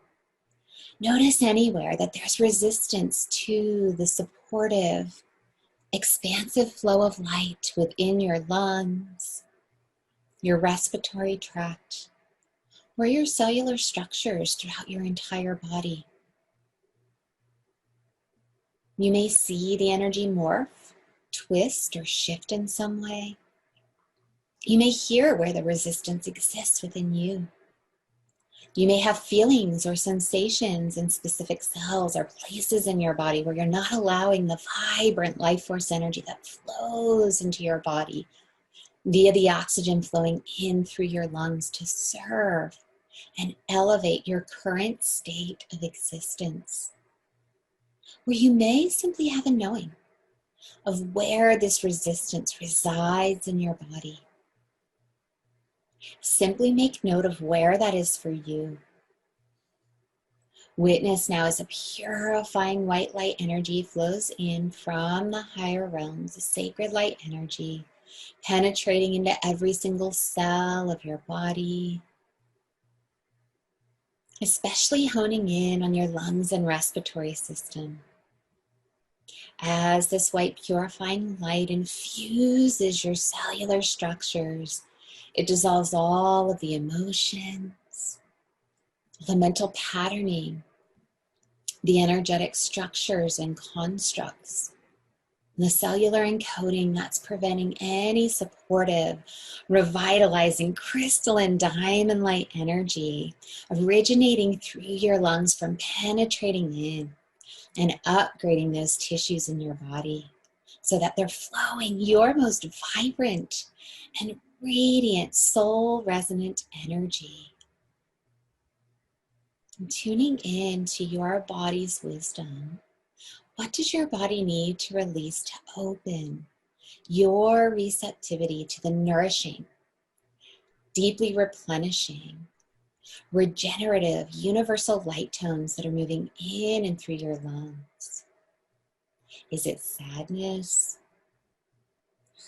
Notice anywhere that there's resistance to the supportive, expansive flow of light within your lungs, your respiratory tract, or your cellular structures throughout your entire body. You may see the energy morph, twist, or shift in some way. You may hear where the resistance exists within you. You may have feelings or sensations in specific cells or places in your body where you're not allowing the vibrant life force energy that flows into your body via the oxygen flowing in through your lungs to serve and elevate your current state of existence. Or you may simply have a knowing of where this resistance resides in your body. Simply make note of where that is for you. Witness now as a purifying white light energy flows in from the higher realms, a sacred light energy, penetrating into every single cell of your body, especially honing in on your lungs and respiratory system. As this white purifying light infuses your cellular structures, it dissolves all of the emotions, the mental patterning, the energetic structures and constructs, the cellular encoding that's preventing any supportive, revitalizing, crystalline diamond light energy originating through your lungs from penetrating in and upgrading those tissues in your body so that they're flowing your most vibrant and radiant soul resonant energy. And tuning in to your body's wisdom. What does your body need to release to open your receptivity to the nourishing, deeply replenishing, regenerative, universal light tones that are moving in and through your lungs? Is it sadness,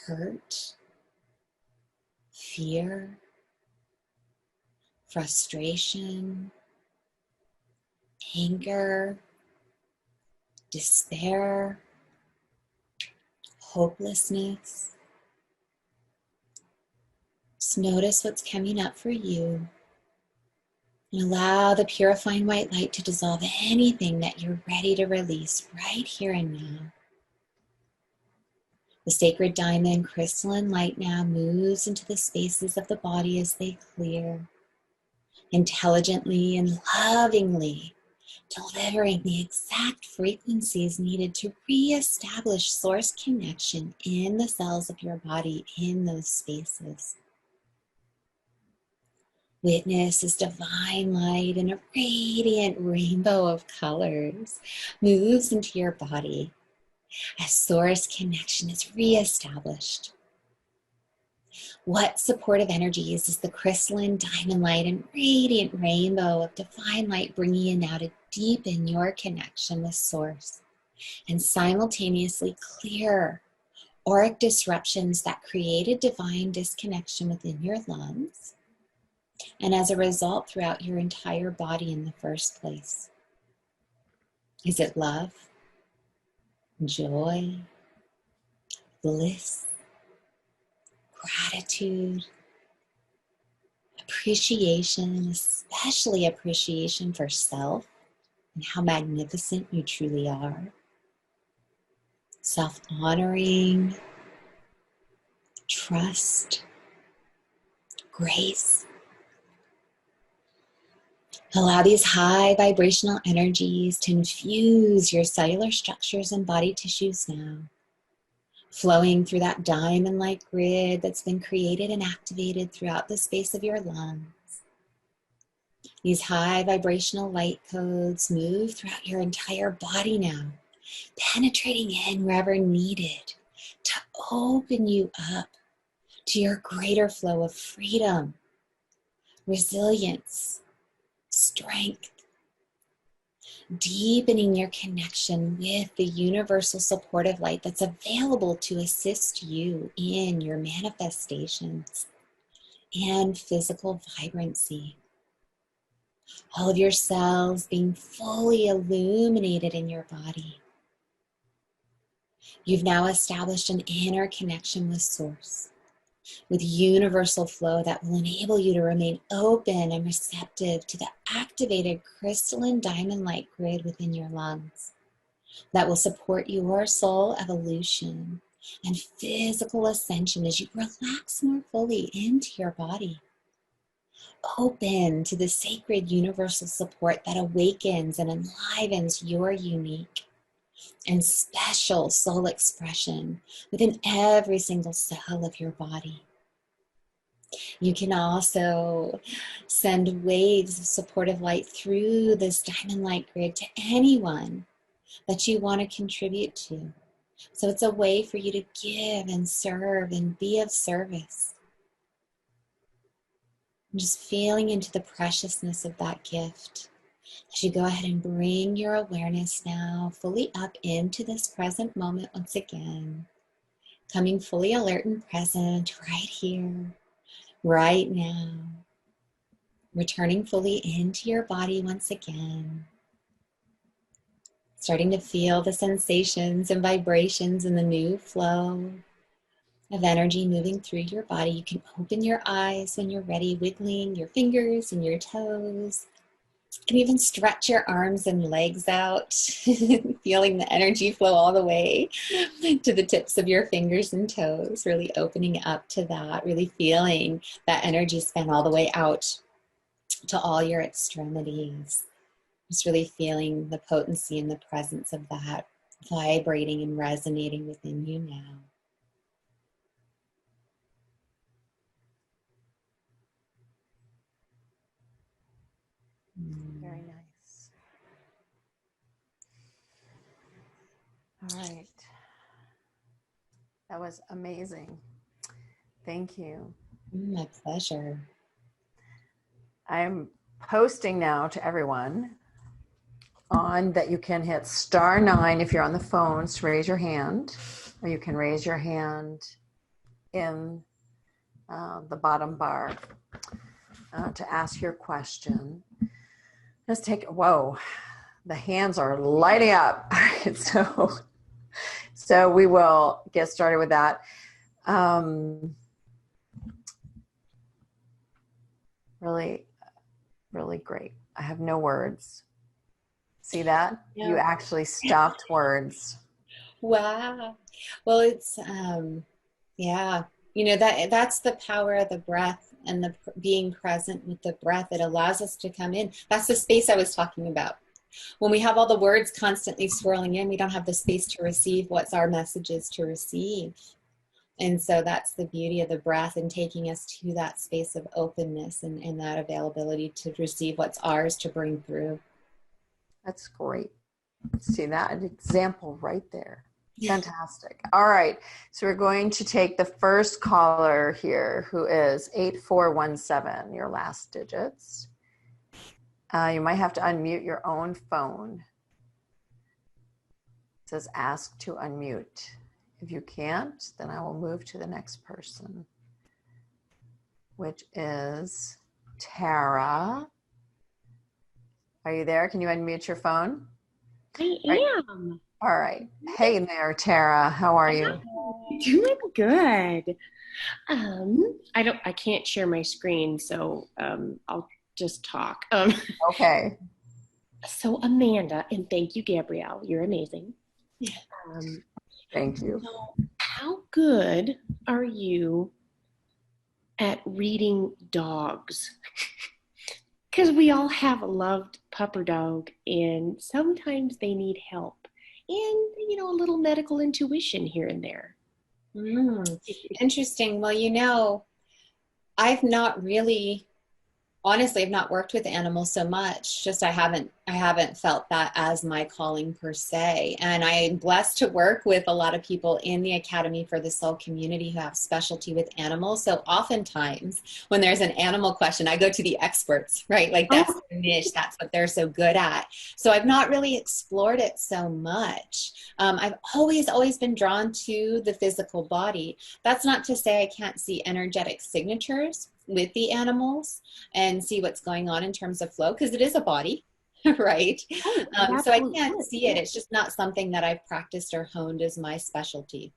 hurt, fear, frustration, anger, despair, hopelessness? Just notice what's coming up for you and allow the purifying white light to dissolve anything that you're ready to release right here and now. The sacred diamond crystalline light now moves into the spaces of the body as they clear, intelligently and lovingly delivering the exact frequencies needed to reestablish source connection in the cells of your body in those spaces. Witness as divine light in a radiant rainbow of colors moves into your body as source connection is reestablished. What supportive energies is the crystalline diamond light and radiant rainbow of divine light bringing you now to deepen your connection with source and simultaneously clear auric disruptions that created divine disconnection within your lungs and as a result throughout your entire body in the first place? Is it love, joy, bliss, gratitude, appreciation, especially appreciation for self and how magnificent you truly are, self-honoring, trust, grace? Allow these high vibrational energies to infuse your cellular structures and body tissues now, flowing through that diamond-like grid that's been created and activated throughout the space of your lungs. These high vibrational light codes move throughout your entire body now, penetrating in wherever needed to open you up to your greater flow of freedom, resilience, strength, deepening your connection with the universal supportive light that's available to assist you in your manifestations and physical vibrancy. All of your cells being fully illuminated in your body. You've now established an inner connection with Source, with universal flow that will enable you to remain open and receptive to the activated crystalline diamond light grid within your lungs that will support your soul evolution and physical ascension as you relax more fully into your body. Open to the sacred universal support that awakens and enlivens your unique and special soul expression within every single cell of your body. You can also send waves of supportive light through this diamond light grid to anyone that you want to contribute to. So it's a way for you to give and serve and be of service. And just feeling into the preciousness of that gift. As you go ahead and bring your awareness now fully up into this present moment once again. Coming fully alert and present right here, right now. Returning fully into your body once again. Starting to feel the sensations and vibrations and the new flow of energy moving through your body. You can open your eyes when you're ready, wiggling your fingers and your toes. You can even stretch your arms and legs out, feeling the energy flow all the way to the tips of your fingers and toes, really opening up to that, really feeling that energy span all the way out to all your extremities. Just really feeling the potency and the presence of that vibrating and resonating within you now.
Very nice. All right. That was amazing. Thank you.
My pleasure.
I'm posting now to everyone on that you can hit *9 if you're on the phones to raise your hand, or you can raise your hand in the bottom bar to ask your question. Let's take, whoa, the hands are lighting up. All right, so we will get started with that. Really, really great. I have no words. See that? Yeah. You actually stopped words.
Wow. Well, it's, yeah, you know, that's the power of the breath and the being present with the breath. It allows us to come in. That's the space I was talking about. When we have all the words constantly swirling in, we don't have the space to receive what's our messages to receive. And so that's the beauty of the breath and taking us to that space of openness and that availability to receive what's ours to bring through.
That's great. See that example right there. Fantastic. All right. So we're going to take the first caller here, who is 8417, your last digits. You might have to unmute your own phone. It says ask to unmute. If you can't, then I will move to the next person, which is Tara. Are you there? Can you unmute your phone?
I am.
All right. Hey there, Tara. How are you?
Doing good. I can't share my screen, so I'll just talk.
Okay.
So Amanda, and thank you, Gabrielle. You're amazing.
Thank you.
So how good are you at reading dogs? Because we all have a loved pup or dog, and sometimes they need help. And, you know, a little medical intuition here and there.
Interesting. Well, you know, I've not really, honestly, I've not worked with animals so much. Just I haven't felt that as my calling per se. And I'm blessed to work with a lot of people in the Academy for the Soul community who have specialty with animals. So oftentimes when there's an animal question, I go to the experts, right? Like that's their niche. That's what they're so good at. So I've not really explored it so much. I've always been drawn to the physical body. That's not to say I can't see energetic signatures with the animals and see what's going on in terms of flow, because it is a body, right? So I can't see it. It's just not something that I've practiced or honed as my specialty.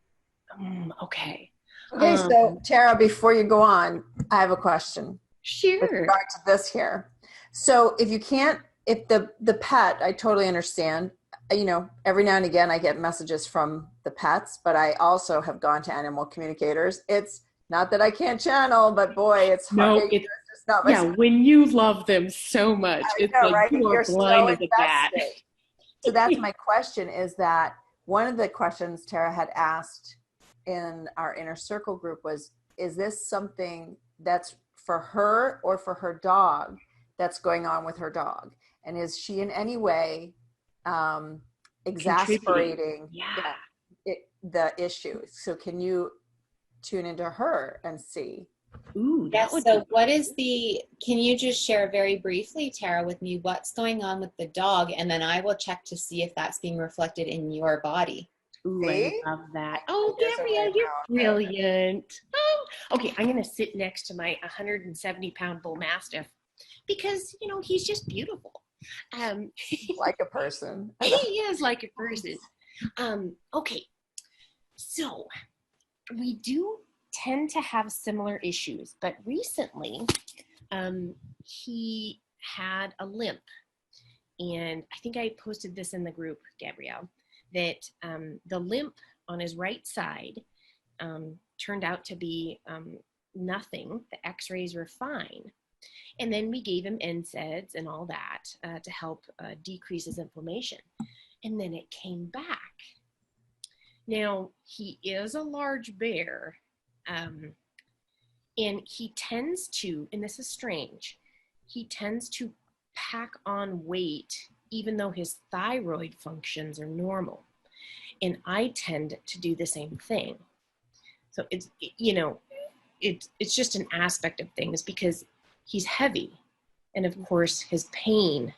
Okay.
Okay, so Tara, before you go on, I have a question.
Sure.
With regard to this here. So if you can't, if the pet, I totally understand, you know, every now and again I get messages from the pets, but I also have gone to animal communicators. It's not that I can't channel, but boy, it's hard.
No, it's just not my when you love them so much, it's
know,
like
right?
you are blind as a bat.
So that's my question, is that one of the questions Tara had asked in our inner circle group was, is this something that's for her or for her dog that's going on with her dog? And is she in any way exasperating the issue? So can you tune into her and see?
Ooh,
yes. So what is can you just share very briefly, Tara, with me what's going on with the dog? And then I will check to see if that's being reflected in your body.
Ooh, I love that. Oh, Gabrielle, you're brilliant. Oh, okay, I'm going to sit next to my 170-pound bull mastiff because, you know, he's just beautiful.
Like a person.
He is like a person. Okay, so we do tend to have similar issues, but recently he had a limp. And I think I posted this in the group, Gabrielle, that the limp on his right side turned out to be nothing. The x-rays were fine. And then we gave him NSAIDs and all that to help decrease his inflammation. And then it came back. Now, he is a large bear, and he tends to, and this is strange, he tends to pack on weight even though his thyroid functions are normal. And I tend to do the same thing. So it's, you know, it's just an aspect of things because he's heavy. And of course, his pain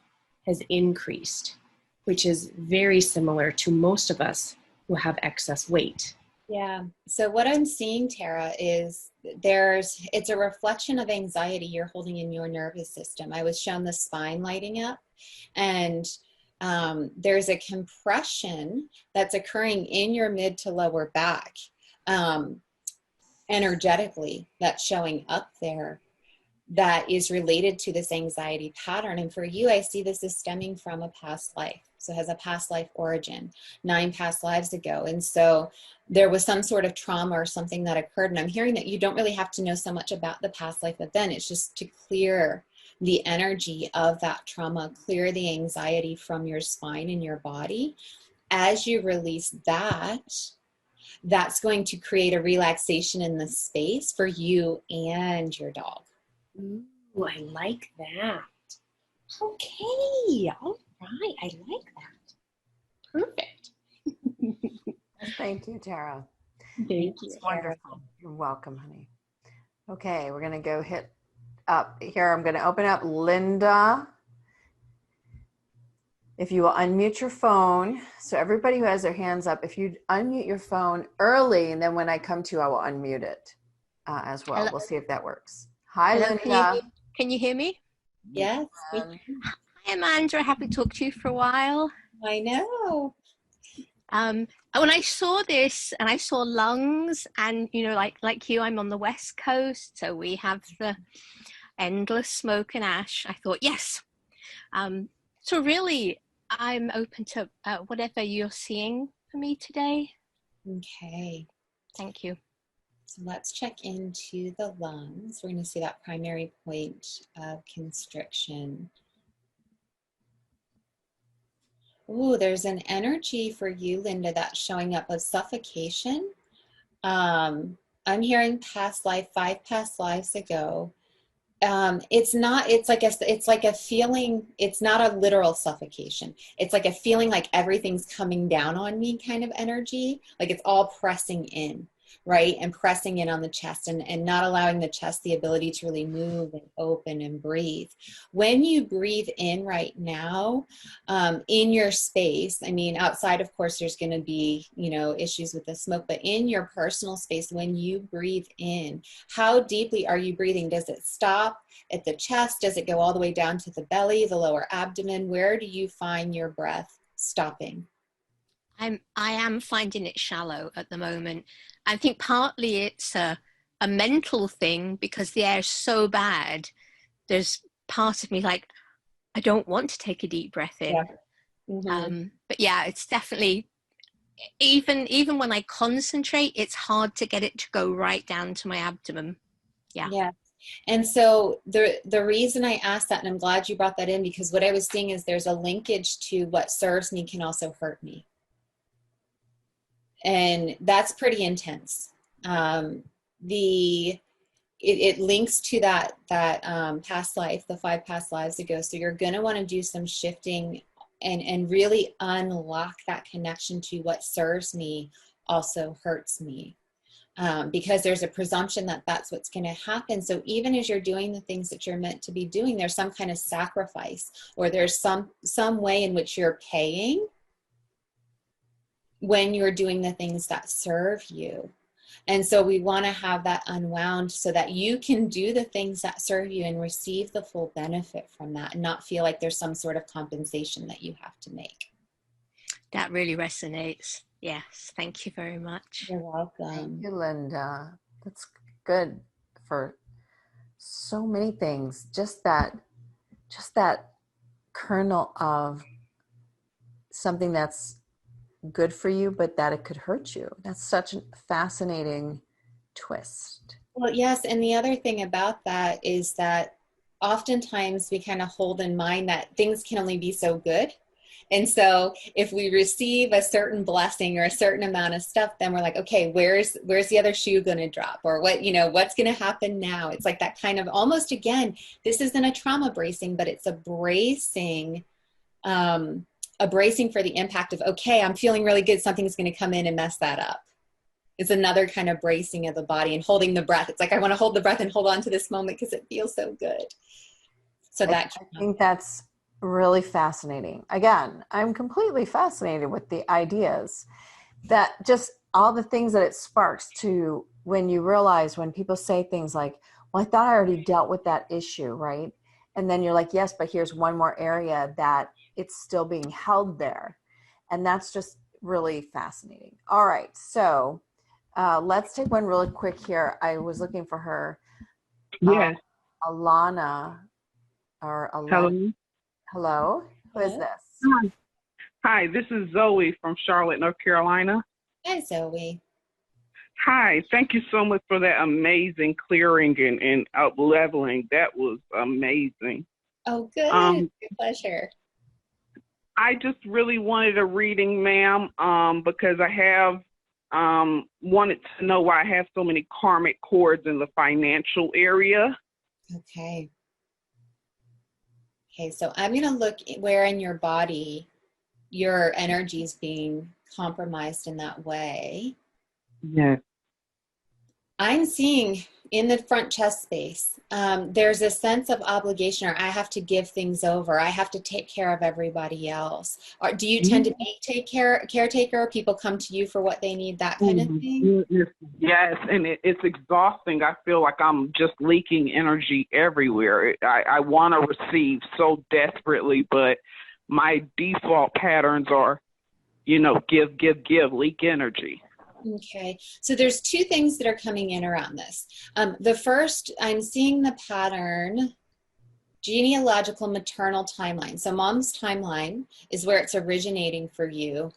has increased, which is very similar to most of us who have excess weight.
Yeah. So what I'm seeing, Tara, is it's a reflection of anxiety you're holding in your nervous system. I was shown the spine lighting up, and there's a compression that's occurring in your mid to lower back, energetically, that's showing up there, that is related to this anxiety pattern. And for you, I see this is stemming from a past life. So it has a past life origin, 9 past lives ago. And so there was some sort of trauma or something that occurred. And I'm hearing that you don't really have to know so much about the past life event. It's just to clear the energy of that trauma, clear the anxiety from your spine and your body. As you release that, that's going to create a relaxation in the space for you and your dog.
Ooh, I like that. Okay, all right, I like that. Perfect.
Thank you, Tara.
Thank you.
It's wonderful. You're welcome, honey. Okay, we're going to go hit up here. I'm going to open up Linda. If you will unmute your phone. So everybody who has their hands up, if you unmute your phone early, and then when I come to you, I will unmute it as well. Hello. We'll see if that works. Hi, hello, Linda.
Can you hear me?
Yes.
Hi, Amanda. Happy to talk to you for a while.
I know.
When I saw this and I saw lungs, and you know, like you, I'm on the West Coast, so we have the endless smoke and ash. I thought, yes. So really, I'm open to whatever you're seeing for me today.
Okay.
Thank you.
So let's check into the lungs. We're going to see that primary point of constriction. Ooh, there's an energy for you, Linda, that's showing up of suffocation. I'm hearing past life, 5 past lives ago. It's like a feeling, it's not a literal suffocation. It's like a feeling like everything's coming down on me kind of energy, like it's all pressing in. right? And pressing in on the chest and not allowing the chest the ability to really move and open and breathe. When you breathe in right now, in your space, I mean, outside, of course, there's going to be, you know, issues with the smoke, but in your personal space, when you breathe in, how deeply are you breathing? Does it stop at the chest? Does it go all the way down to the belly, the lower abdomen? Where do you find your breath stopping?
I am finding it shallow at the moment. I think partly it's a mental thing because the air is so bad. There's part of me like, I don't want to take a deep breath in.
Yeah. Mm-hmm.
But yeah, it's definitely, even when I concentrate, it's hard to get it to go right down to my abdomen. Yeah.
Yeah. And so the reason I asked that, and I'm glad you brought that in, because what I was seeing is there's a linkage to what serves me can also hurt me. And that's pretty intense. It links to that past life, the 5 past lives ago. So you're going to want to do some shifting and really unlock that connection to what serves me also hurts me. Because there's a presumption that that's what's going to happen. So even as you're doing the things that you're meant to be doing, there's some kind of sacrifice, or there's some way in which you're paying when you're doing the things that serve you. And so we want to have that unwound so that you can do the things that serve you and receive the full benefit from that, and not feel like there's some sort of compensation that you have to make.
That really resonates. Yes, thank you very much.
You're welcome.
Thank you, Linda. That's good for so many things. Just that kernel of something that's good for you, but that it could hurt you. That's such a fascinating twist.
Well, yes. And the other thing about that is that oftentimes we kind of hold in mind that things can only be so good. And so if we receive a certain blessing or a certain amount of stuff, then we're like, okay, where's the other shoe going to drop? Or what's going to happen now? It's like that kind of almost, again, this isn't a trauma bracing, but it's a bracing for the impact of, okay, I'm feeling really good. Something's going to come in and mess that up. It's another kind of bracing of the body and holding the breath. It's like, I want to hold the breath and hold on to this moment because it feels so good. So I
think that's really fascinating. Again, I'm completely fascinated with the ideas that just all the things that it sparks to when you realize when people say things like, well, I thought I already dealt with that issue, right? And then you're like, yes, but here's one more area that it's still being held there. And that's just really fascinating. All right. So let's take one really quick here. I was looking for her.
Yes.
Alana or Alana. Hello. Who is this?
Hi, this is Zoe from Charlotte, North Carolina.
Hi, Zoe.
Hi, thank you so much for that amazing clearing and up leveling. That was amazing.
Oh, good. Good pleasure.
I just really wanted a reading, ma'am, because I have wanted to know why I have so many karmic cords in the financial area.
Okay. Okay, so I'm going to look where in your body your energy is being compromised in that way.
Yes.
I'm seeing in the front chest space, there's a sense of obligation, or I have to give things over. I have to take care of everybody else. Or do you tend to be caretaker? People come to you for what they need, that kind of thing?
Yes, and it's exhausting. I feel like I'm just leaking energy everywhere. I want to receive so desperately, but my default patterns are, give, leak energy.
Okay, so there's 2 things that are coming in around this. The first, I'm seeing the pattern, genealogical maternal timeline. So mom's timeline is where it's originating for you,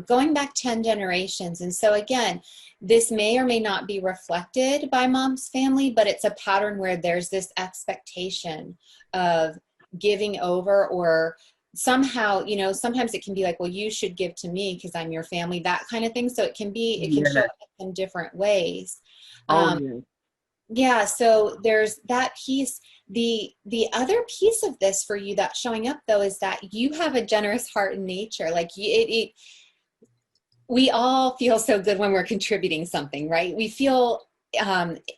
going back 10 generations. And so again, this may or may not be reflected by mom's family, but it's a pattern where there's this expectation of giving over, or somehow, sometimes it can be like, well, you should give to me because I'm your family, that kind of thing. So it can show up in different ways. Yeah, so there's that piece. The other piece of this for you that's showing up, though, is that you have a generous heart and nature. Like we all feel so good when we're contributing something, right? We feel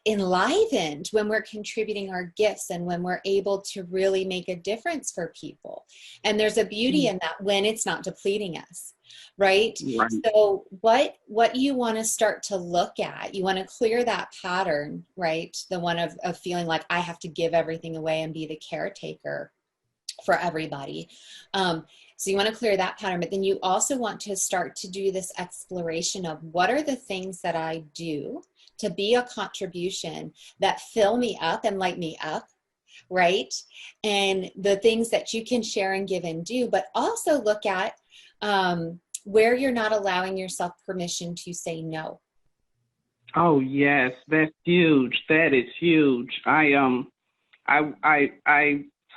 enlivened when we're contributing our gifts and when we're able to really make a difference for people. And there's a beauty in that when it's not depleting us, right? So what you want to start to look at, you want to clear that pattern, right? The one of feeling like I have to give everything away and be the caretaker for everybody. So you want to clear that pattern, but then you also want to start to do this exploration of what are the things that I do to be a contribution that fill me up and light me up, right? And the things that you can share and give and do, but also look at where you're not allowing yourself permission to say no.
Oh yes, that's huge. That is huge. I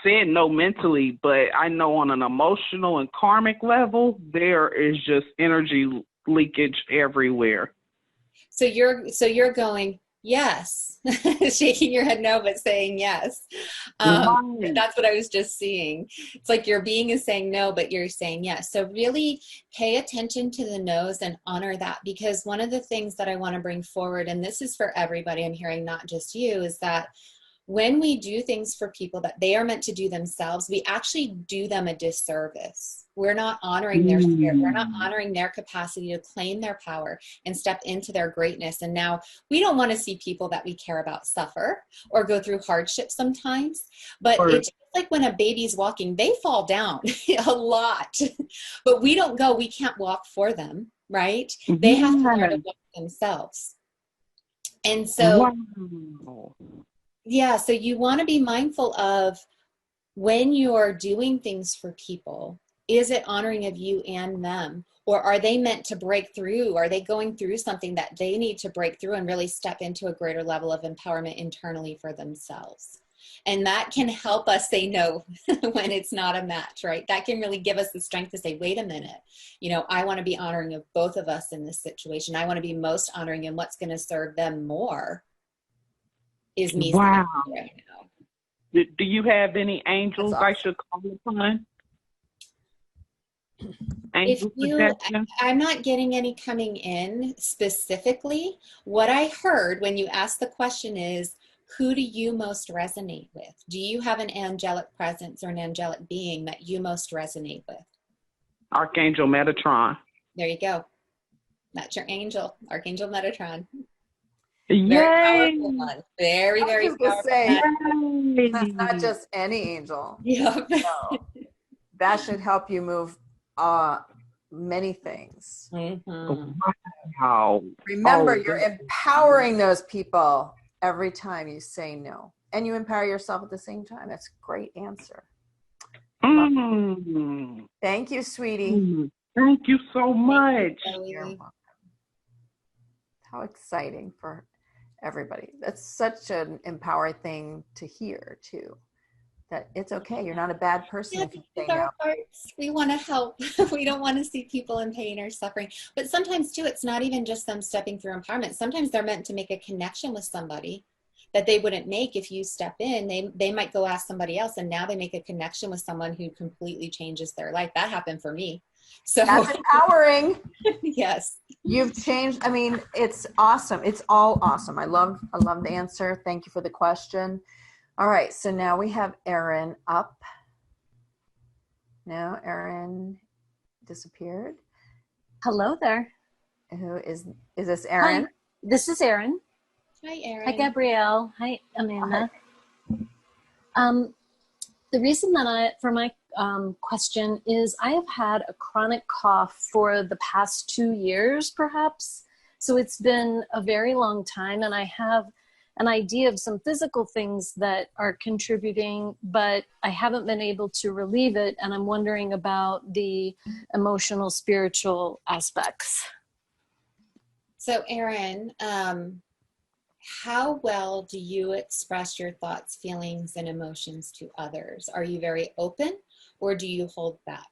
said no mentally, but I know on an emotional and karmic level, there is just energy leakage everywhere.
So you're going, yes, shaking your head no, but saying yes. That's what I was just seeing. It's like your being is saying no, but you're saying yes. So really pay attention to the no's and honor that, because one of the things that I want to bring forward, and this is for everybody, I'm hearing not just you, is that when we do things for people that they are meant to do themselves, we actually do them a disservice. We're not honoring their spirit. We're not honoring their capacity to claim their power and step into their greatness. And now we don't want to see people that we care about suffer or go through hardship sometimes. But it's just like when a baby's walking, they fall down a lot. But we don't go, we can't walk for them, right? They have to learn to walk themselves. And so... yeah, so you want to be mindful of when you're doing things for people, is it honoring of you and them? Or are they meant to break through? Are they going through something that they need to break through and really step into a greater level of empowerment internally for themselves? And that can help us say no when it's not a match, right? That can really give us the strength to say, wait a minute, you know, I want to be honoring of both of us in this situation. I want to be most honoring in what's going to serve them more. Is me right now.
Do you have any angels I should call upon?
I'm not getting any coming in specifically. What I heard when you asked the question is, who do you most resonate with? Do you have an angelic presence or an angelic being that you most resonate with?
Archangel Metatron.
There you go. That's your angel, Archangel Metatron.
Yay!
Very powerful one. Very, very powerful.
That's not just any angel.
Yeah.
No. That should help you move many things.
Wow.
Remember, you're empowering those people every time you say no. And you empower yourself at the same time. That's a great answer. Thank you, sweetie.
Thank you so much.
You're welcome. How exciting for everybody. That's such an empowering thing to hear too, that it's okay. You're not a bad person if you say no.
We want to help. We don't want to see people in pain or suffering. But sometimes too, it's not even just them stepping through empowerment. Sometimes they're meant to make a connection with somebody that they wouldn't make if you step in. They might go ask somebody else, and now they make a connection with someone who completely changes their life. That happened for me. So
that's empowering.
Yes.
You've changed. I mean, it's awesome. It's all awesome. I love the answer. Thank you for the question. All right. So now we have Erin up. No, Erin disappeared.
Hello there.
Who is this Erin?
Hi, this is Erin.
Hi, Erin.
Hi, Gabrielle. Hi, Amanda. Hi. The reason that for my question is I have had a chronic cough for the past 2 years, perhaps. So it's been a very long time, and I have an idea of some physical things that are contributing, but I haven't been able to relieve it. And I'm wondering about the emotional, spiritual aspects.
So Erin, how well do you express your thoughts, feelings, and emotions to others? Are you very open, or do you hold back?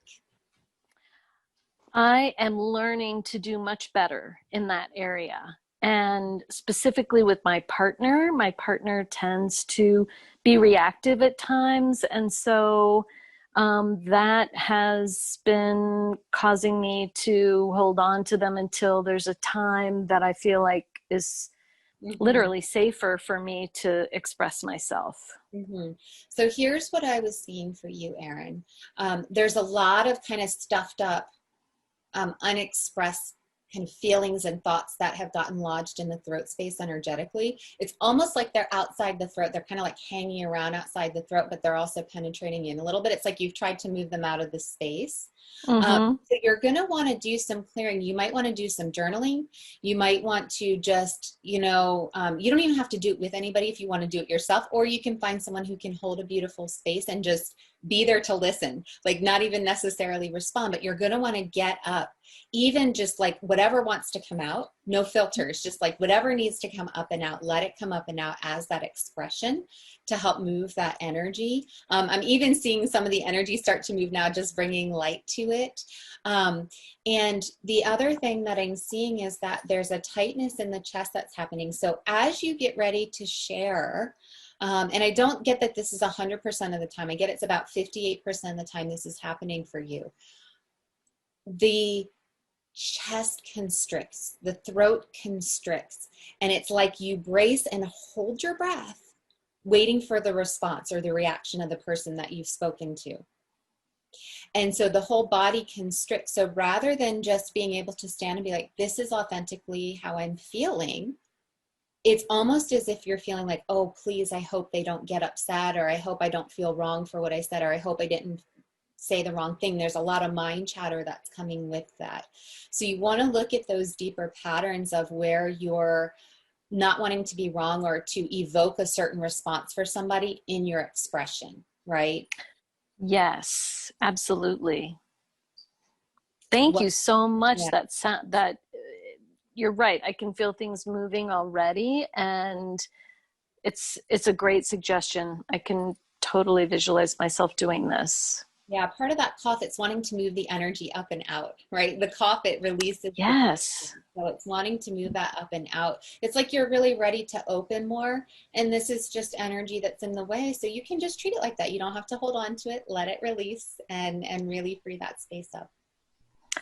I am learning to do much better in that area. And specifically with my partner tends to be reactive at times. And so that has been causing me to hold on to them until there's a time that I feel like is literally safer for me to express myself.
So here's what I was seeing for you, Erin. There's a lot of kind of stuffed up, unexpressed kind of feelings and thoughts that have gotten lodged in the throat space energetically. It's almost like they're outside the throat. They're kind of like hanging around outside the throat, but they're also penetrating in a little bit. It's like you've tried to move them out of the space. So you're going to want to do some clearing. You might want to do some journaling. You might want to just, you don't even have to do it with anybody if you want to do it yourself, or you can find someone who can hold a beautiful space and just be there to listen, like not even necessarily respond, but you're going to want to get up, even just like whatever wants to come out, no filters, just like whatever needs to come up and out, let it come up and out as that expression to help move that energy. I'm even seeing some of the energy start to move now, just bringing light to it. And the other thing that I'm seeing is that there's a tightness in the chest that's happening. So as you get ready to share, and I don't get that this is 100% of the time. I get it's about 58% of the time this is happening for you. The chest constricts, the throat constricts, and it's like you brace and hold your breath, waiting for the response or the reaction of the person that you've spoken to. And so the whole body constricts. So rather than just being able to stand and be like, this is authentically how I'm feeling, it's almost as if you're feeling like, oh, please, I hope they don't get upset, or I hope I don't feel wrong for what I said, or I hope I didn't say the wrong thing. There's a lot of mind chatter that's coming with that. So you want to look at those deeper patterns of where you're not wanting to be wrong or to evoke a certain response for somebody in your expression, right?
Yes, absolutely. Thank you so much.
Yeah.
That you're right. I can feel things moving already, and it's a great suggestion. I can totally visualize myself doing this.
Yeah, part of that cough, it's wanting to move the energy up and out, right? The cough, it releases.
Yes.
So it's wanting to move that up and out. It's like you're really ready to open more, and this is just energy that's in the way. So you can just treat it like that. You don't have to hold on to it. Let it release and really free that space up.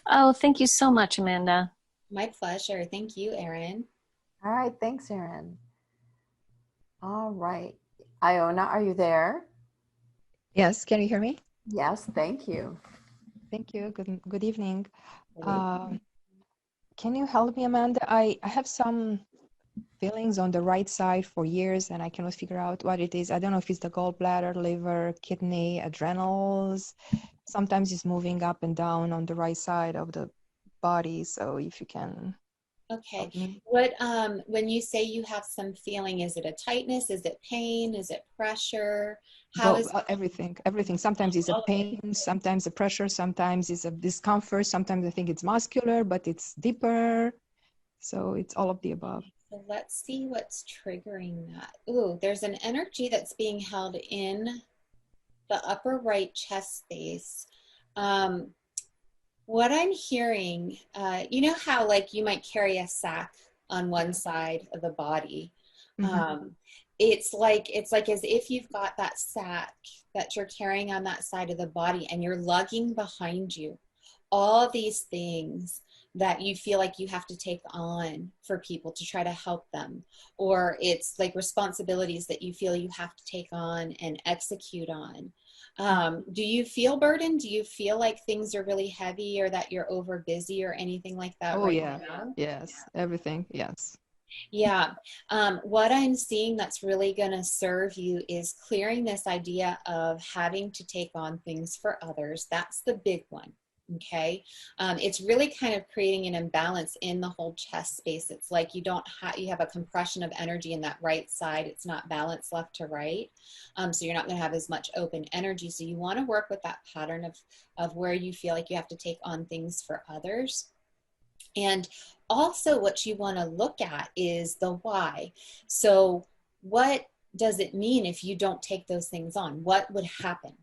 Oh, thank you so much, Amanda.
My pleasure. Thank you, Erin.
All right. Thanks, Erin. All right. Iona, are you there?
Yes, can you hear me?
Yes, thank you.
Thank you. Good evening. Can you help me, Amanda? I have some feelings on the right side for years, and I cannot figure out what it is. I don't know if it's the gallbladder, liver, kidney, adrenals. Sometimes it's moving up and down on the right side of the body. So if you can.
Okay. What, when you say you have some feeling, is it a tightness? Is it pain? Is it pressure? How is
everything? Sometimes it's a pain, sometimes a pressure, sometimes it's a discomfort. Sometimes I think it's muscular, but it's deeper. So it's all of the above.
So let's see what's triggering that. Ooh, there's an energy that's being held in the upper right chest space. What I'm hearing, you know how like you might carry a sack on one side of the body. It's like as if you've got that sack that you're carrying on that side of the body, and you're lugging behind you all these things that you feel like you have to take on for people to try to help them, or it's like responsibilities that you feel you have to take on and execute on. Do you feel burdened? Do you feel like things are really heavy, or that you're over busy or anything like that?
Oh,
right
yeah.
now?
Yes. Everything. Yes.
Yeah. What I'm seeing that's really going to serve you is clearing this idea of having to take on things for others. That's the big one. Okay. It's really kind of creating an imbalance in the whole chest space. It's like you have a compression of energy in that right side. It's not balanced left to right. So you're not going to have as much open energy. So you want to work with that pattern of where you feel like you have to take on things for others. And also what you want to look at is the why. So what does it mean if you don't take those things on? What would happen?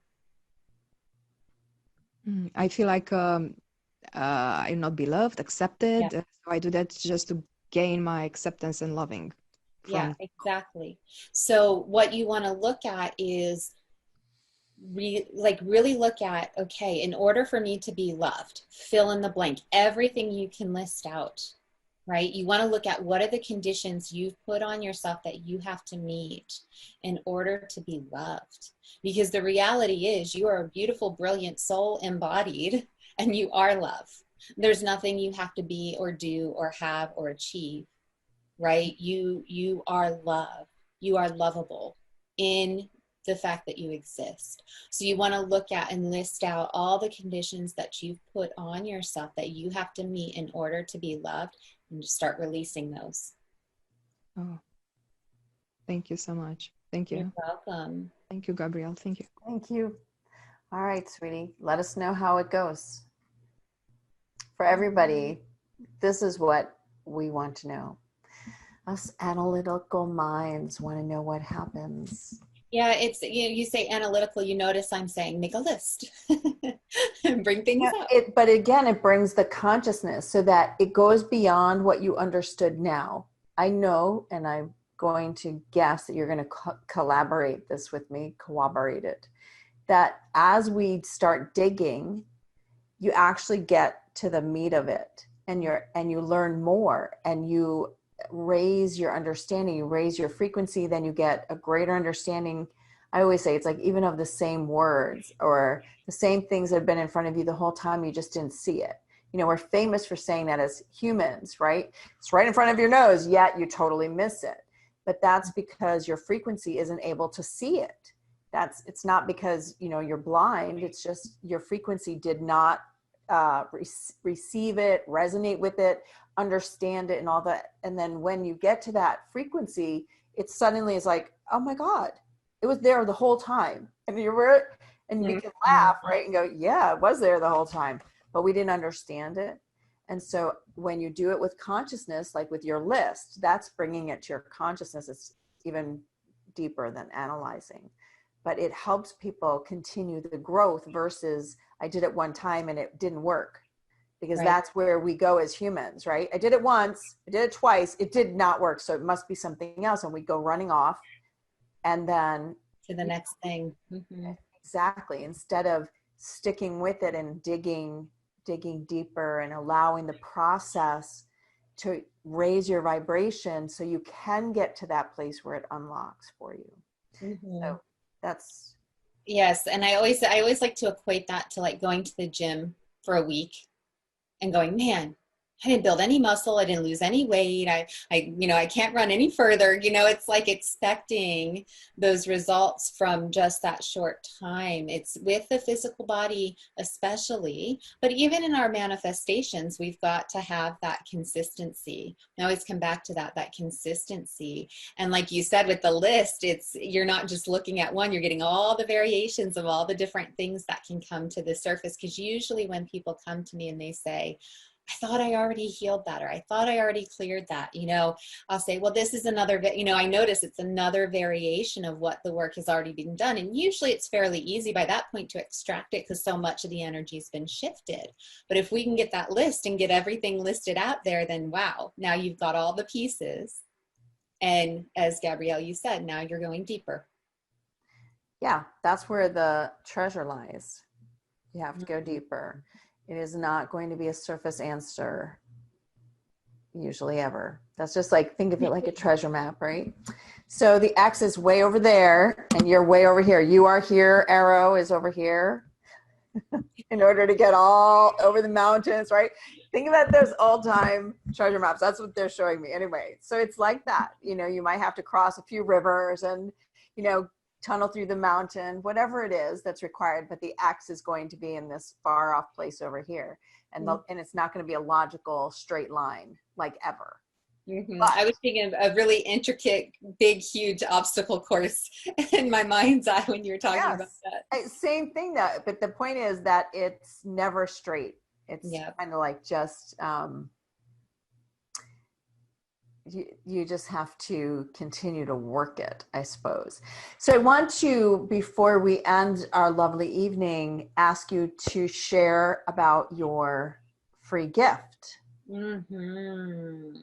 I feel like I'm not beloved, accepted.
Yeah.
So I do that just to gain my acceptance and loving.
Yeah, exactly. So what you want to look at is really look at, okay, in order for me to be loved, fill in the blank, everything you can list out, right? You want to look at what are the conditions you've put on yourself that you have to meet in order to be loved. Because the reality is you are a beautiful, brilliant soul embodied, and you are love. There's nothing you have to be or do or have or achieve, right? You are love. You are lovable in the fact that you exist. So you want to look at and list out all the conditions that you've put on yourself that you have to meet in order to be loved, and just start releasing those.
Oh, thank you so much. Thank you.
You're welcome.
Thank you, Gabrielle. Thank you.
Thank you. All right, sweetie, let us know how it goes. For everybody, this is what we want to know. Us analytical minds want to know what happens.
Yeah, it's, you say analytical, you notice I'm saying make a list and bring things up.
But again, it brings the consciousness so that it goes beyond what you understood now. I know, and I'm going to guess that you're going to collaborate this with me, corroborate it, that as we start digging, you actually get to the meat of it, and you learn more, and you raise your understanding, you raise your frequency, then you get a greater understanding. I always say it's like even of the same words or the same things that have been in front of you the whole time, you just didn't see it. We're famous for saying that as humans, right? It's right in front of your nose, yet you totally miss it. But that's because your frequency isn't able to see it. It's not because, you're blind. It's just your frequency did not receive it, resonate with it, understand it, and all that. And then when you get to that frequency, it suddenly is like, oh my God, it was there the whole time. And you can laugh, right? And go, yeah, it was there the whole time, but we didn't understand it. And so when you do it with consciousness, like with your list, that's bringing it to your consciousness. It's even deeper than analyzing, but it helps people continue the growth versus I did it one time and it didn't work, because
right.
That's where we go as humans, right? I did it once, I did it twice, it did not work. So it must be something else. And we go running off and then
to the next thing. Mm-hmm.
Exactly. Instead of sticking with it and digging deeper and allowing the process to raise your vibration so you can get to that place where it unlocks for you. Mm-hmm. So that's.
Yes. And I always like to equate that to like going to the gym for a week and going, man, I didn't build any muscle. I didn't lose any weight. I can't run any further. It's like expecting those results from just that short time. It's with the physical body, especially, but even in our manifestations, we've got to have that consistency. I always come back to that consistency. And like you said, with the list, you're not just looking at one, you're getting all the variations of all the different things that can come to the surface. Because usually when people come to me and they say, I thought I already healed that, or I thought I already cleared that, I'll say, well, this is another, I notice it's another variation of what the work has already been done. And usually it's fairly easy by that point to extract it because so much of the energy has been shifted. But if we can get that list and get everything listed out there, then wow, now you've got all the pieces. And as Gabrielle, you said, now you're going deeper.
Yeah, that's where the treasure lies. You have to go deeper. It is not going to be a surface answer, usually ever. That's just like, think of it like a treasure map, right? So the X is way over there and you're way over here. You are here, arrow is over here in order to get all over the mountains, right? Think about those old-time treasure maps. That's what they're showing me anyway. So it's like that. You might have to cross a few rivers and, tunnel through the mountain, whatever it is that's required, but the X is going to be in this far off place over here. And and it's not going to be a logical straight line like ever.
Mm-hmm. But I was thinking of a really intricate, big, huge obstacle course in my mind's eye when you were talking about that.
Same thing though, but the point is that it's never straight. It's kind of like just, you just have to continue to work it, I suppose. So I want to, before we end our lovely evening, ask you to share about your free gift.
Mm-hmm.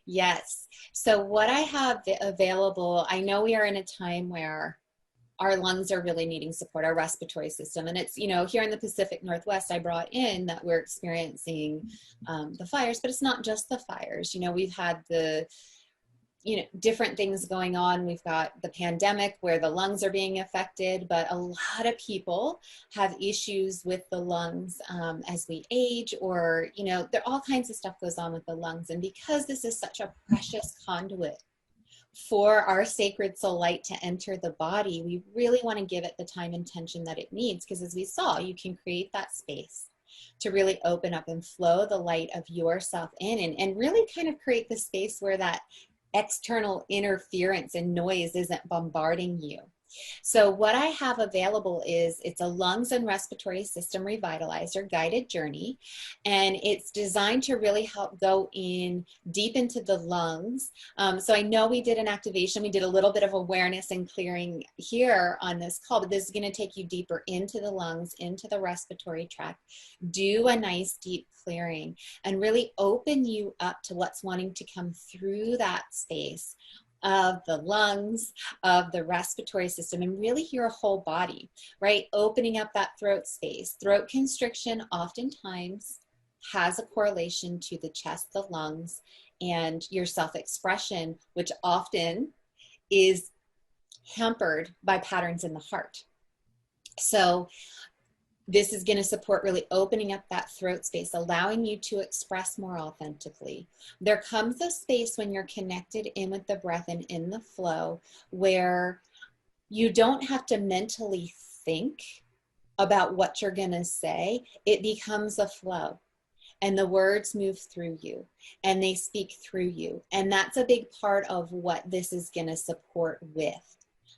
Yes. So what I have available, I know we are in a time where our lungs are really needing support, our respiratory system. And it's, you know, here in the Pacific Northwest, I brought in that we're experiencing the fires, but it's not just the fires. You know, we've had the, you know, different things going on. We've got the pandemic where the lungs are being affected, but a lot of people have issues with the lungs as we age, or, you know, there all kinds of stuff goes on with the lungs. And because this is such a precious conduit for our sacred soul light to enter the body, we really want to give it the time and attention that it needs. Because as we saw, you can create that space to really open up and flow the light of yourself in, and really kind of create the space where that external interference and noise isn't bombarding you. So what I have available is, it's a lungs and respiratory system revitalizer guided journey, and it's designed to really help go in deep into the lungs. So I know we did an activation, we did a little bit of awareness and clearing here on this call, but this is going to take you deeper into the lungs, into the respiratory tract, do a nice deep clearing, and really open you up to what's wanting to come through that space of the lungs, of the respiratory system, and really your whole body, right? Opening up that throat space. Throat constriction oftentimes has a correlation to the chest, the lungs, and your self-expression, which often is hampered by patterns in the heart. So this is going to support really opening up that throat space, allowing you to express more authentically. There comes a space when you're connected in with the breath and in the flow where you don't have to mentally think about what you're going to say. It becomes a flow, and the words move through you and they speak through you. And that's a big part of what this is going to support with,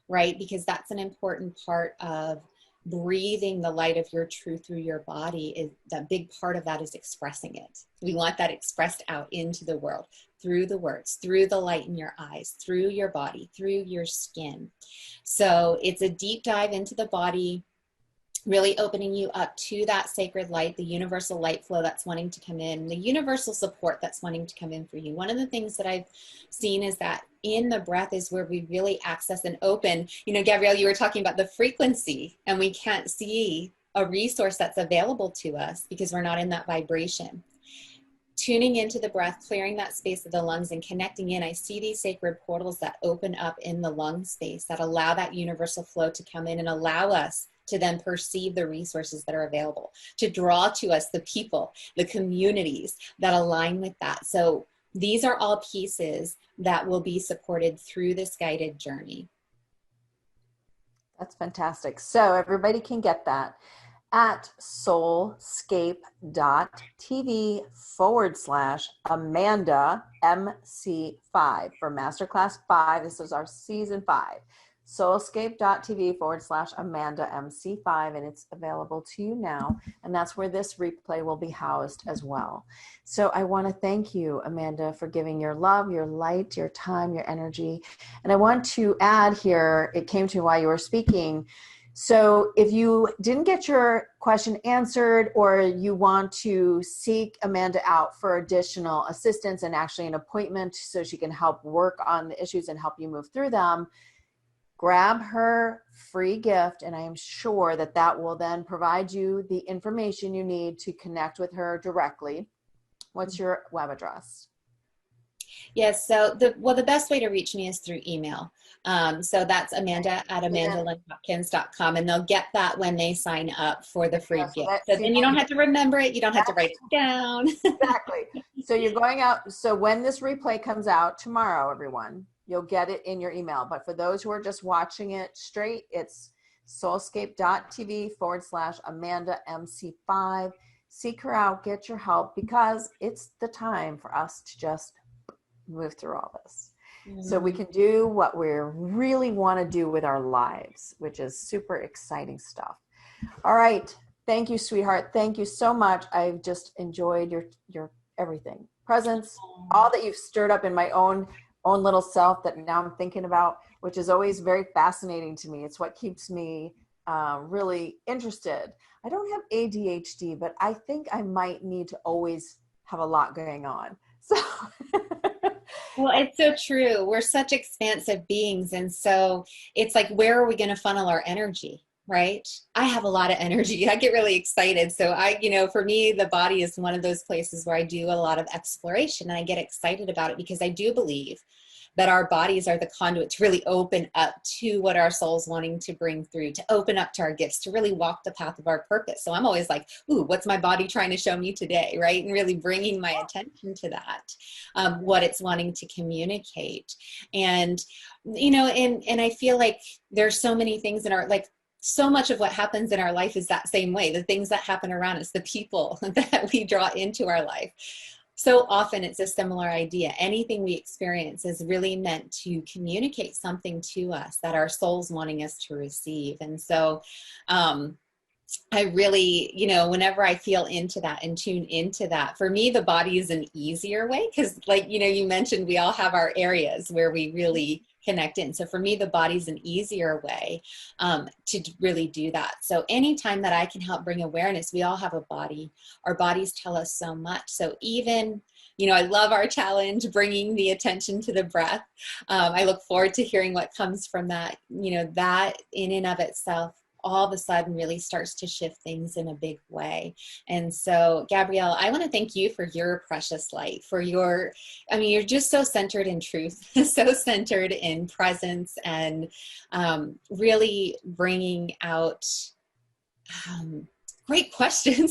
right? Because that's an important part of breathing the light of your truth through your body. Is that big part of that is expressing it. We want that expressed out into the world through the words, through the light in your eyes, through your body, through your skin. So it's a deep dive into the body, really opening you up to that sacred light, the universal light flow that's wanting to come in, the universal support that's wanting to come in for you. One of the things that I've seen is that in the breath is where we really access and open. You know, Gabrielle, you were talking about the frequency, and we can't see a resource that's available to us because we're not in that vibration. Tuning into the breath, clearing that space of the lungs and connecting in, I see these sacred portals that open up in the lung space that allow that universal flow to come in and allow us to then perceive the resources that are available, to draw to us the people, the communities that align with that. So these are all pieces that will be supported through this guided journey.
That's fantastic. So everybody can get that at soulscape.tv/Amanda MC5 for Masterclass 5. This is our season 5. soulscape.tv/Amanda MC5, and it's available to you now. And that's where this replay will be housed as well. So I want to thank you, Amanda, for giving your love, your light, your time, your energy. And I want to add here, it came to me while you were speaking. So if you didn't get your question answered, or you want to seek Amanda out for additional assistance and actually an appointment so she can help work on the issues and help you move through them, grab her free gift, and I am sure that that will then provide you the information you need to connect with her directly. What's your web address?
Yes, so the best way to reach me is through email. So that's Amanda@AmandaLynnHopkins.com, and they'll get that when they sign up for the free gift. So then you don't have to remember it. You don't have to write it down.
Exactly. So you're going out. So when this replay comes out tomorrow, everyone, you'll get it in your email. But for those who are just watching it straight, it's soulscape.tv/Amanda MC5. Seek her out, get your help, because it's the time for us to just move through all this. So we can do what we really want to do with our lives, which is super exciting stuff. All right. Thank you, sweetheart. Thank you so much. I've just enjoyed your everything. Presence, all that you've stirred up in my own little self that now I'm thinking about, which is always very fascinating to me. It's what keeps me really interested. I don't have ADHD, but I think I might need to always have a lot going on. So
Well, it's so true. We're such expansive beings. And so it's like, where are we going to funnel our energy? Right? I have a lot of energy. I get really excited. So for me, the body is one of those places where I do a lot of exploration, and I get excited about it because I do believe that our bodies are the conduit to really open up to what our soul's wanting to bring through, to open up to our gifts, to really walk the path of our purpose. So I'm always like, ooh, what's my body trying to show me today, right? And really bringing my attention to that, what it's wanting to communicate. And, and I feel like there's so many things in our, like, so much of what happens in our life is that same way. The things that happen around us, the people that we draw into our life. So often it's a similar idea. Anything we experience is really meant to communicate something to us that our soul's wanting us to receive. And so I really, whenever I feel into that and tune into that, for me, the body is an easier way because, like, you mentioned we all have our areas where we really connect in. So for me, the body's an easier way to really do that. So anytime that I can help bring awareness, we all have a body. Our bodies tell us so much. So even, I love our challenge, bringing the attention to the breath. I look forward to hearing what comes from that. That in and of itself all of a sudden really starts to shift things in a big way. And so, Gabrielle, I want to thank you for your precious light, for you're just so centered in truth, so centered in presence, and really bringing out great questions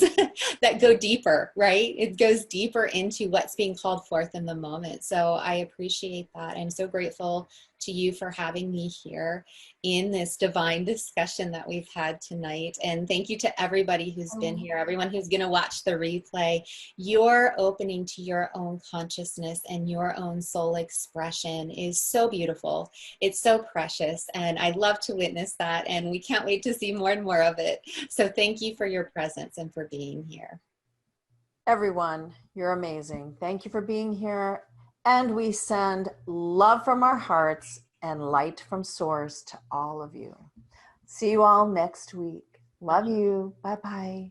that go deeper, right? It goes deeper into what's being called forth in the moment. So I appreciate that. I'm so grateful to you for having me here in this divine discussion that we've had tonight. And thank you to everybody who's been here, everyone who's going to watch the replay. Your opening to your own consciousness and your own soul expression is so beautiful. It's so precious. And I'd love to witness that. And we can't wait to see more and more of it. So thank you for your presence and for being here.
Everyone, you're amazing. Thank you for being here. And we send love from our hearts and light from source to all of you. See you all next week. Love you. Bye-bye.